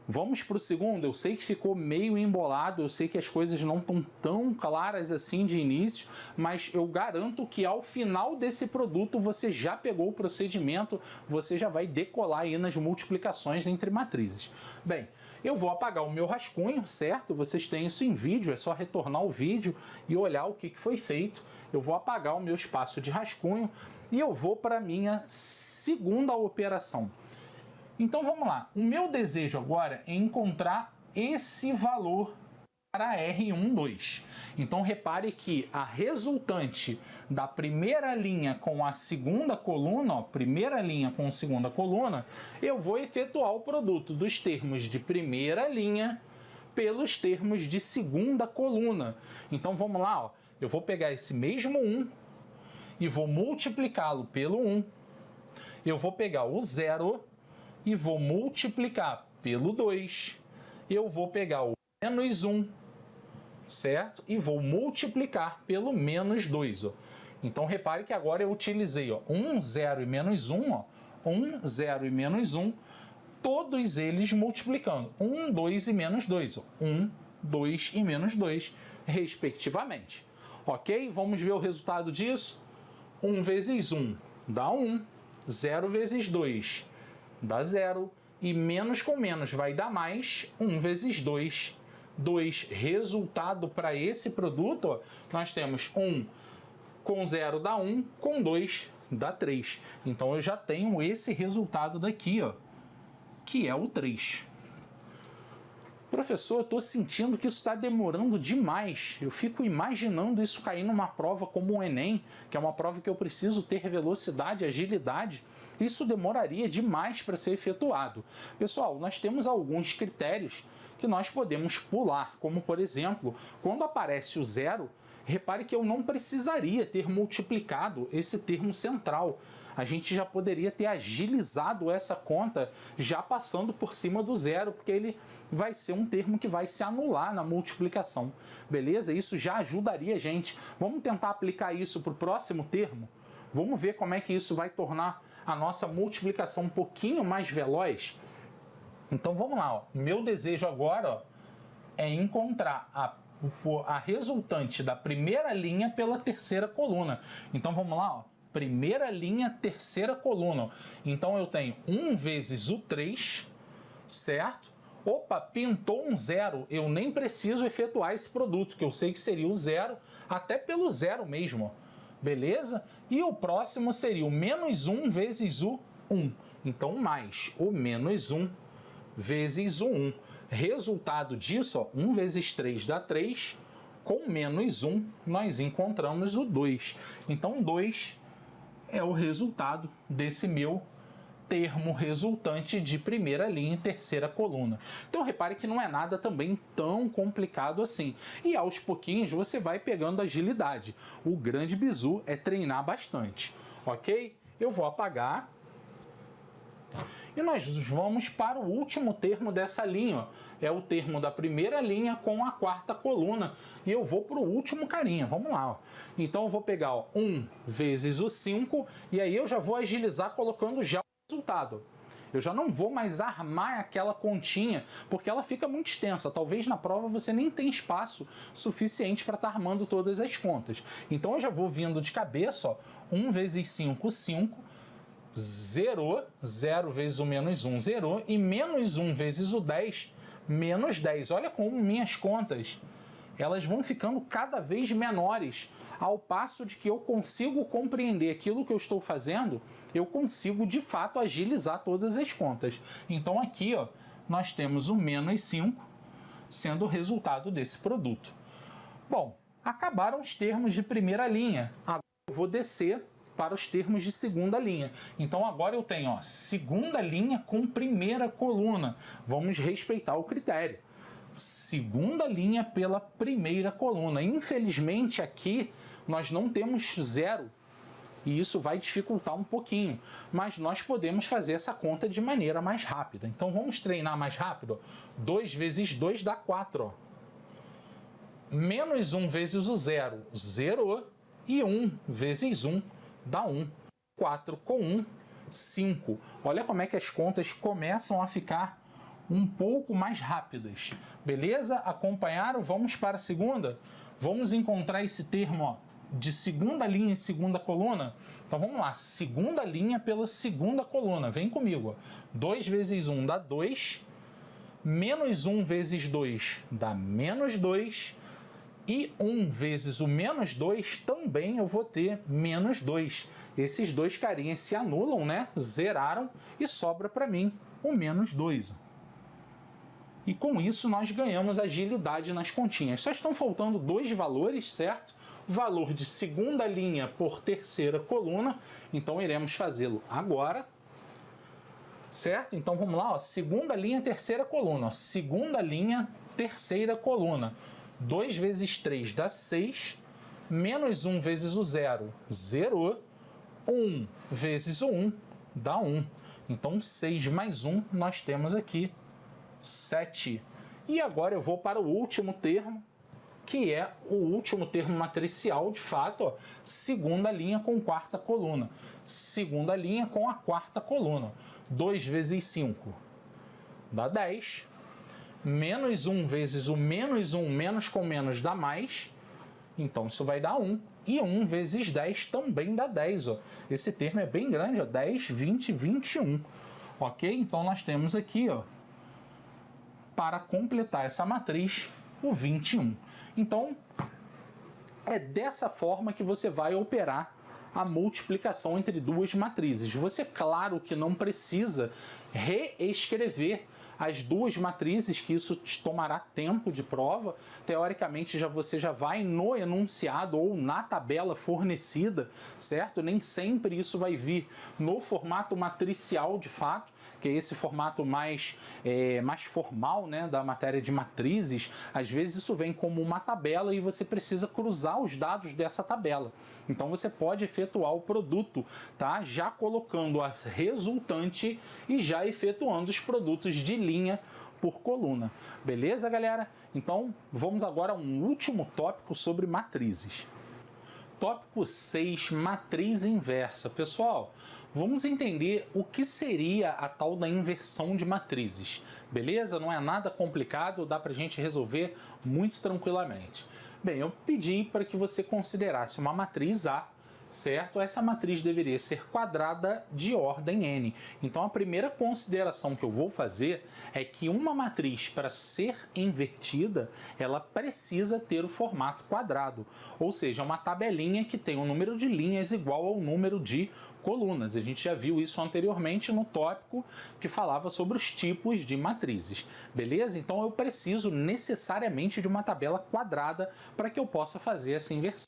Vamos para o segundo. Eu sei que ficou meio embolado, eu sei que as coisas não estão tão claras assim de início, mas eu garanto que ao final desse produto você já pegou o procedimento, você já vai decolar aí nas multiplicações entre matrizes. Bem, eu vou apagar o meu rascunho, certo? Vocês têm isso em vídeo, é só retornar o vídeo e olhar o que foi feito. Eu vou apagar o meu espaço de rascunho e eu vou para a minha segunda operação. Então vamos lá, o meu desejo agora é encontrar esse valor para R12. Então repare que a resultante da primeira linha com a segunda coluna, ó, primeira linha com segunda coluna, eu vou efetuar o produto dos termos de primeira linha pelos termos de segunda coluna. Então vamos lá, ó, eu vou pegar esse mesmo 1 e vou multiplicá-lo pelo 1. Eu vou pegar o 0 e vou multiplicar pelo 2. Eu vou pegar o menos 1, certo? E vou multiplicar pelo menos 2. Ó. Então, repare que agora eu utilizei ó, 1, 0 e menos 1. Ó. 1, 0 e menos 1. Todos eles multiplicando. 1, 2 e menos 2. Ó. 1, 2 e menos 2, respectivamente. Ok? Vamos ver o resultado disso? 1 vezes 1 dá 1. 0 vezes 2 dá 0, e menos com menos vai dar mais, 1 vezes 2, 2. Resultado para esse produto, ó, nós temos 1 com 0 dá 1, com 2 dá 3. Então eu já tenho esse resultado daqui, ó, que é o 3. Professor, eu estou sentindo que isso está demorando demais. Eu fico imaginando isso cair numa prova como o Enem, que é uma prova que eu preciso ter velocidade, agilidade. Isso demoraria demais para ser efetuado. Pessoal, nós temos alguns critérios que nós podemos pular, como por exemplo, quando aparece o zero, repare que eu não precisaria ter multiplicado esse termo central. A gente já poderia ter agilizado essa conta já passando por cima do zero, porque ele vai ser um termo que vai se anular na multiplicação. Beleza? Isso já ajudaria a gente. Vamos tentar aplicar isso para o próximo termo? Vamos ver como é que isso vai tornar a nossa multiplicação um pouquinho mais veloz? Então vamos lá. Ó. Meu desejo agora, ó, é encontrar a resultante da primeira linha pela terceira coluna. Então vamos lá, ó. Primeira linha, terceira coluna. Então eu tenho 1 vezes o 3, certo? Opa, pintou um zero. Eu nem preciso efetuar esse produto, que eu sei que seria o zero, até pelo zero mesmo. Beleza? E o próximo seria o menos 1 vezes o 1. Então mais o menos 1 vezes o 1. Resultado disso, ó, 1 vezes 3 dá 3. Com menos 1, nós encontramos o 2. Então 2 é o resultado desse meu termo resultante de primeira linha e terceira coluna. Então repare que não é nada também tão complicado assim. E aos pouquinhos você vai pegando agilidade. O grande bizu é treinar bastante, ok? Eu vou apagar. E nós vamos para o último termo dessa linha, ó. É o termo da primeira linha com a quarta coluna. E eu vou para o último carinha. Vamos lá. Ó. Então eu vou pegar ó, 1 vezes o 5 e aí eu já vou agilizar colocando já o resultado. Eu já não vou mais armar aquela continha, porque ela fica muito extensa. Talvez na prova você nem tenha espaço suficiente para estar armando todas as contas. Então eu já vou vindo de cabeça. Ó, 1 vezes 5, 5. Zerou, 0 vezes o menos 1 zerou, e menos 1 vezes o 10, menos 10. Olha como minhas contas, elas vão ficando cada vez menores, ao passo de que eu consigo compreender aquilo que eu estou fazendo, eu consigo de fato agilizar todas as contas. Então aqui ó, nós temos o menos 5 sendo o resultado desse produto. Bom, acabaram os termos de primeira linha, agora eu vou descer para os termos de segunda linha. Então agora eu tenho ó, segunda linha com primeira coluna. Vamos respeitar o critério. Segunda linha pela primeira coluna. Infelizmente aqui nós não temos zero. E isso vai dificultar um pouquinho. Mas nós podemos fazer essa conta de maneira mais rápida. Então vamos treinar mais rápido. 2 vezes 2 dá 4. Ó. Menos 1 vezes o zero, zerou. E 1 vezes 1 dá 1. 4 com 1, 5. Olha como é que as contas começam a ficar um pouco mais rápidas. Beleza? Acompanharam? Vamos para a segunda? Vamos encontrar esse termo ó, de segunda linha e segunda coluna? Então vamos lá. Segunda linha pela segunda coluna. Vem comigo. 2 vezes 1 dá 2. Menos 1 vezes 2 dá menos 2. E 1 vezes o menos 2 também eu vou ter menos 2. Esses dois carinhas se anulam, né? Zeraram e sobra para mim o menos 2. E com isso nós ganhamos agilidade nas continhas. Só estão faltando dois valores, certo? O valor de segunda linha por terceira coluna. Então iremos fazê-lo agora. Certo? Então vamos lá. Ó. Segunda linha, terceira coluna. Ó. Segunda linha, terceira coluna. 2 vezes 3 dá 6, menos 1 vezes o 0, zerou, 1 vezes o 1 dá 1. Então 6 mais 1 nós temos aqui 7. E agora eu vou para o último termo, que é o último termo matricial, de fato, ó, segunda linha com quarta coluna. Segunda linha com a quarta coluna. 2 vezes 5 dá 10. Menos 1 vezes o menos 1, menos com menos dá mais. Então isso vai dar 1. E 1 vezes 10 também dá 10. Ó. Esse termo é bem grande, ó, 10, 20, 21. Ok? Então nós temos aqui, ó, para completar essa matriz, o 21. Então, é dessa forma que você vai operar a multiplicação entre duas matrizes. Você, claro que não precisa reescrever as duas matrizes, que isso te tomará tempo de prova. Teoricamente, você já vai no enunciado ou na tabela fornecida, certo? Nem sempre isso vai vir no formato matricial de fato, que é esse formato mais formal, né, da matéria de matrizes. Às vezes isso vem como uma tabela e você precisa cruzar os dados dessa tabela. Então você pode efetuar o produto, tá? Já colocando a resultante e já efetuando os produtos de linha por coluna. Beleza, galera? Então vamos agora a um último tópico sobre matrizes. Tópico 6, matriz inversa. Pessoal, vamos entender o que seria a tal da inversão de matrizes. Beleza? Não é nada complicado, dá pra gente resolver muito tranquilamente. Bem, eu pedi para que você considerasse uma matriz A, certo? Essa matriz deveria ser quadrada de ordem n. Então, a primeira consideração que eu vou fazer é que uma matriz, para ser invertida, ela precisa ter o formato quadrado, ou seja, uma tabelinha que tem um número de linhas igual ao número de colunas. A gente já viu isso anteriormente no tópico que falava sobre os tipos de matrizes, beleza? Então eu preciso necessariamente de uma tabela quadrada para que eu possa fazer essa inversão.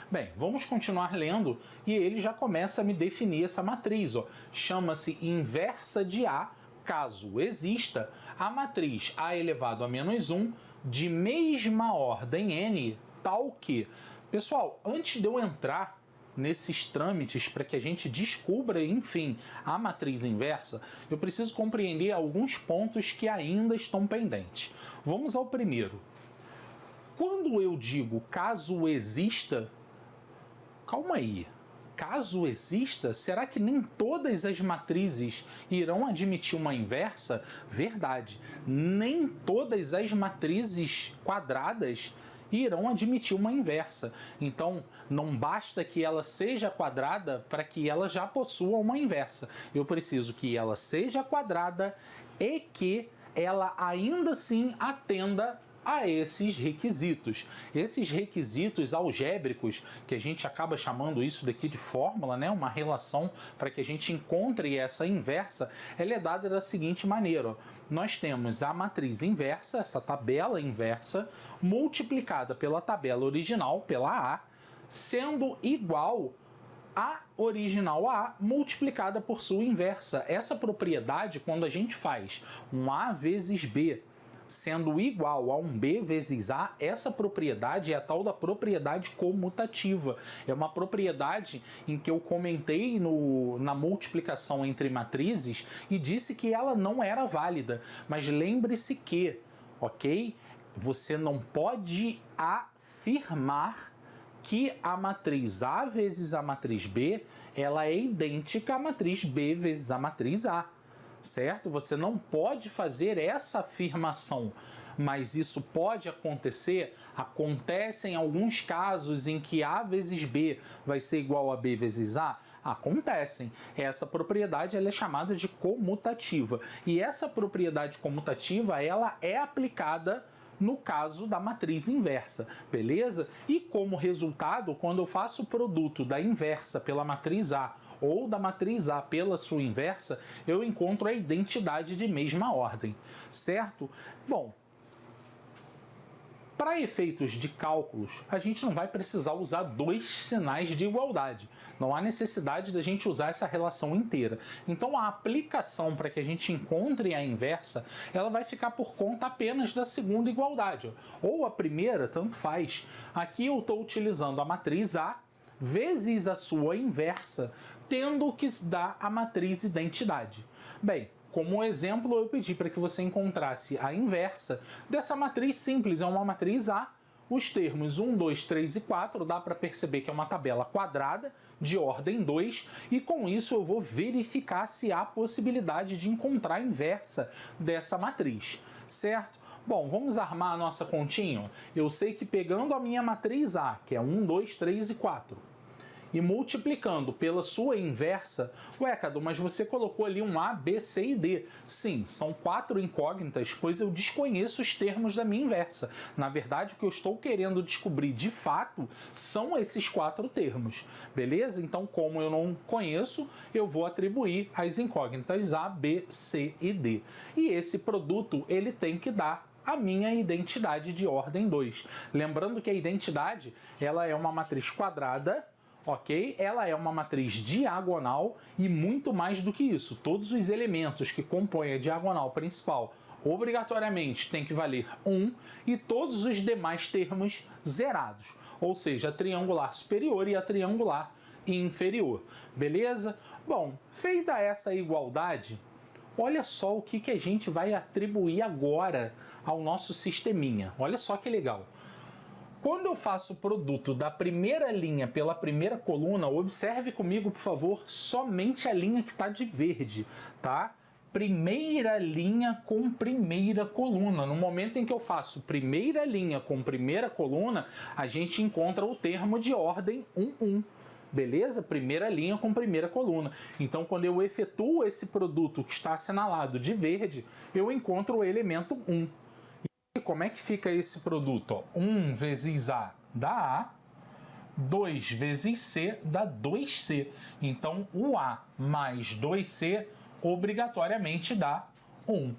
Bem, vamos continuar lendo e ele já começa a me definir essa matriz. Chama-se inversa de A, caso exista a matriz A elevado a menos 1 de mesma ordem n, tal que... Pessoal, antes de eu entrar nesses trâmites para que a gente descubra, enfim, a matriz inversa, eu preciso compreender alguns pontos que ainda estão pendentes. Vamos ao primeiro. Quando eu digo caso exista, calma aí, caso exista, será que nem todas as matrizes irão admitir uma inversa? Verdade, nem todas as matrizes quadradas irão admitir uma inversa. Então, não basta que ela seja quadrada para que ela já possua uma inversa. Eu preciso que ela seja quadrada e que ela ainda assim atenda a esses requisitos. Esses requisitos algébricos, que a gente acaba chamando isso daqui de fórmula, né? Uma relação para que a gente encontre essa inversa, ela é dada da seguinte maneira. Nós temos a matriz inversa, essa tabela inversa, multiplicada pela tabela original, pela A, sendo igual a original A multiplicada por sua inversa. Essa propriedade, quando a gente faz um A vezes B, sendo igual a um B vezes A, essa propriedade é a tal da propriedade comutativa. É uma propriedade em que eu comentei na multiplicação entre matrizes e disse que ela não era válida. Mas lembre-se que, ok? Você não pode afirmar que a matriz A vezes a matriz B, ela é idêntica à matriz B vezes a matriz A. Certo? Você não pode fazer essa afirmação, mas isso pode acontecer. Acontece em alguns casos em que A vezes B vai ser igual a B vezes A. Acontecem. Essa propriedade ela é chamada de comutativa. E essa propriedade comutativa ela é aplicada no caso da matriz inversa, beleza? E como resultado, quando eu faço o produto da inversa pela matriz A ou da matriz A pela sua inversa, eu encontro a identidade de mesma ordem, certo? Bom, para efeitos de cálculos, a gente não vai precisar usar dois sinais de igualdade. Não há necessidade da gente usar essa relação inteira. Então, a aplicação para que a gente encontre a inversa, ela vai ficar por conta apenas da segunda igualdade. Ou a primeira, tanto faz. Aqui eu estou utilizando a matriz A vezes a sua inversa, tendo que dar a matriz identidade. Bem, como exemplo, eu pedi para que você encontrasse a inversa dessa matriz simples. É uma matriz A, os termos 1, 2, 3 e 4, dá para perceber que é uma tabela quadrada de ordem 2, e com isso eu vou verificar se há possibilidade de encontrar a inversa dessa matriz, certo? Bom, vamos armar a nossa continha. Eu sei que pegando a minha matriz A, que é 1, 2, 3 e 4, e multiplicando pela sua inversa, ué, Cadu, mas você colocou ali um A, B, C e D. Sim, são 4 incógnitas, pois eu desconheço os termos da minha inversa. Na verdade, o que eu estou querendo descobrir de fato são esses 4 termos, beleza? Então, como eu não conheço, eu vou atribuir as incógnitas A, B, C e D. E esse produto, ele tem que dar a minha identidade de ordem 2. Lembrando que a identidade, ela é uma matriz quadrada, ok? Ela é uma matriz diagonal e muito mais do que isso. Todos os elementos que compõem a diagonal principal obrigatoriamente tem que valer 1 e todos os demais termos zerados, ou seja, a triangular superior e a triangular inferior, beleza? Bom, feita essa igualdade, olha só o que a gente vai atribuir agora ao nosso sisteminha. Olha só que legal. Quando eu faço o produto da primeira linha pela primeira coluna, observe comigo, por favor, somente a linha que está de verde, tá? Primeira linha com primeira coluna. No momento em que eu faço primeira linha com primeira coluna, a gente encontra o termo de ordem 1, beleza? Primeira linha com primeira coluna. Então, quando eu efetuo esse produto que está assinalado de verde, eu encontro o elemento 1. E como é que fica esse produto? Ó, 1 vezes A dá A, 2 vezes C dá 2C. Então, o A mais 2C obrigatoriamente dá 1.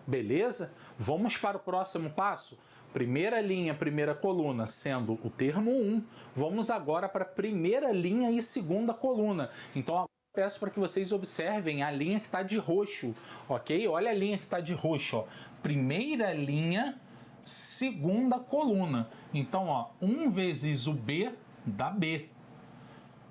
Beleza? Vamos para o próximo passo? Primeira linha, primeira coluna sendo o termo 1. Vamos agora para a primeira linha e segunda coluna. Então, agora eu peço para que vocês observem a linha que está de roxo, ok? Olha a linha que está de roxo, ó. Primeira linha, segunda coluna. Então, ó, 1 vezes o B dá B.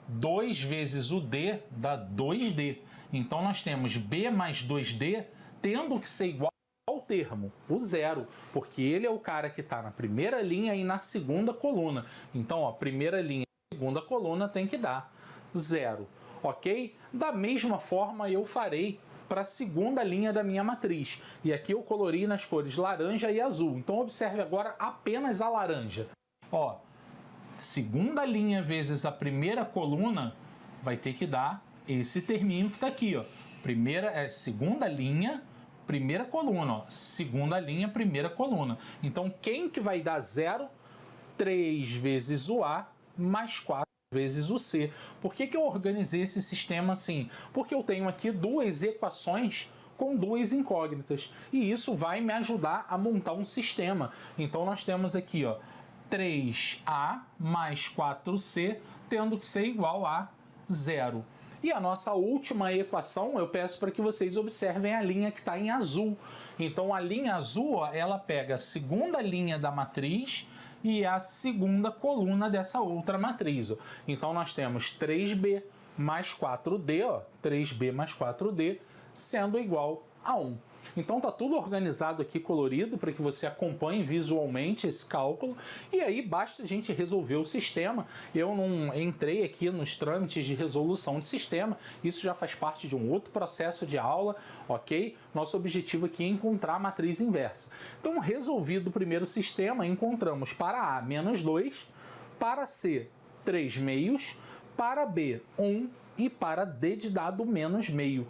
2 vezes o D dá 2D. Então, nós temos B mais 2D tendo que ser igual ao termo, o zero, porque ele é o cara que está na primeira linha e na segunda coluna. Então, ó, primeira linha e segunda coluna tem que dar 0, ok? Da mesma forma, eu farei para a segunda linha da minha matriz. E aqui eu colori nas cores laranja e azul. Então, observe agora apenas a laranja. Ó, segunda linha vezes a primeira coluna vai ter que dar esse terminho que está aqui, ó. Segunda linha, primeira coluna, ó. Segunda linha, primeira coluna. Então, quem que vai dar 0? 3 vezes o A mais 4 vezes o C. Por que eu organizei esse sistema assim? Porque eu tenho aqui duas equações com duas incógnitas. E isso vai me ajudar a montar um sistema. Então, nós temos aqui, ó, 3A mais 4C tendo que ser igual a 0. E a nossa última equação, eu peço para que vocês observem a linha que está em azul. Então, a linha azul, ó, ela pega a segunda linha da matriz e a segunda coluna dessa outra matriz. Ó. Então, nós temos 3B mais 4D, ó, 3B mais 4D, sendo igual a 1. Então tá tudo organizado aqui, colorido, para que você acompanhe visualmente esse cálculo. E aí basta a gente resolver o sistema. Eu não entrei aqui nos trâmites de resolução de sistema. Isso já faz parte de um outro processo de aula, ok? Nosso objetivo aqui é encontrar a matriz inversa. Então, resolvido o primeiro sistema, encontramos para A, menos 2, para C, 3 meios, para B, 1 e para D de dado menos meio.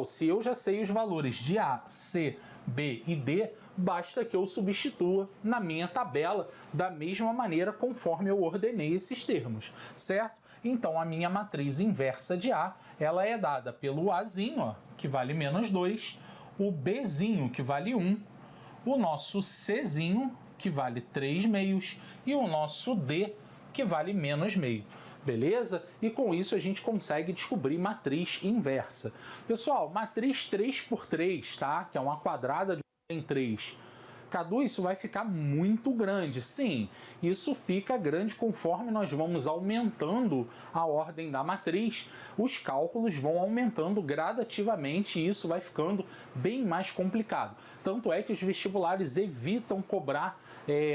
Se eu já sei os valores de A, C, B e D, basta que eu substitua na minha tabela da mesma maneira conforme eu ordenei esses termos, certo? Então, a minha matriz inversa de A, ela é dada pelo Azinho, ó, que vale menos 2, o Bzinho, que vale 1, o nosso Czinho, que vale 3 meios, e o nosso D, que vale menos meio. Beleza? E com isso a gente consegue descobrir matriz inversa. Pessoal, matriz 3 por 3, tá? Que é uma quadrada de ordem 3. Cadu, isso vai ficar muito grande. Sim, isso fica grande conforme nós vamos aumentando a ordem da matriz. Os cálculos vão aumentando gradativamente e isso vai ficando bem mais complicado. Tanto é que os vestibulares evitam cobrar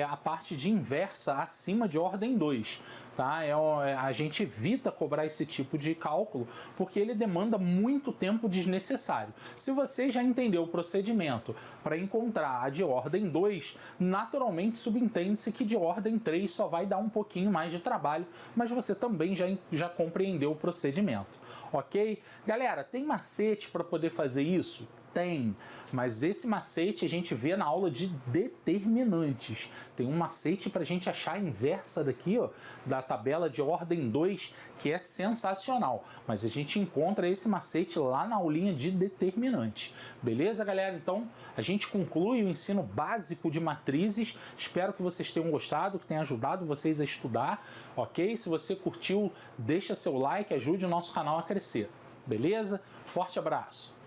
a parte de inversa acima de ordem 2. tá? A gente evita cobrar esse tipo de cálculo porque ele demanda muito tempo desnecessário. Se você já entendeu o procedimento para encontrar a de ordem 2, naturalmente subentende-se que de ordem 3 só vai dar um pouquinho mais de trabalho, mas você também já compreendeu o procedimento, ok? Galera, tem macete para poder fazer isso? Tem, mas esse macete a gente vê na aula de determinantes. Tem um macete para a gente achar a inversa daqui, ó, da tabela de ordem 2, que é sensacional. Mas a gente encontra esse macete lá na aulinha de determinantes. Beleza, galera? Então, a gente conclui o ensino básico de matrizes. Espero que vocês tenham gostado, que tenha ajudado vocês a estudar, ok? Se você curtiu, deixa seu like, ajude o nosso canal a crescer. Beleza? Forte abraço!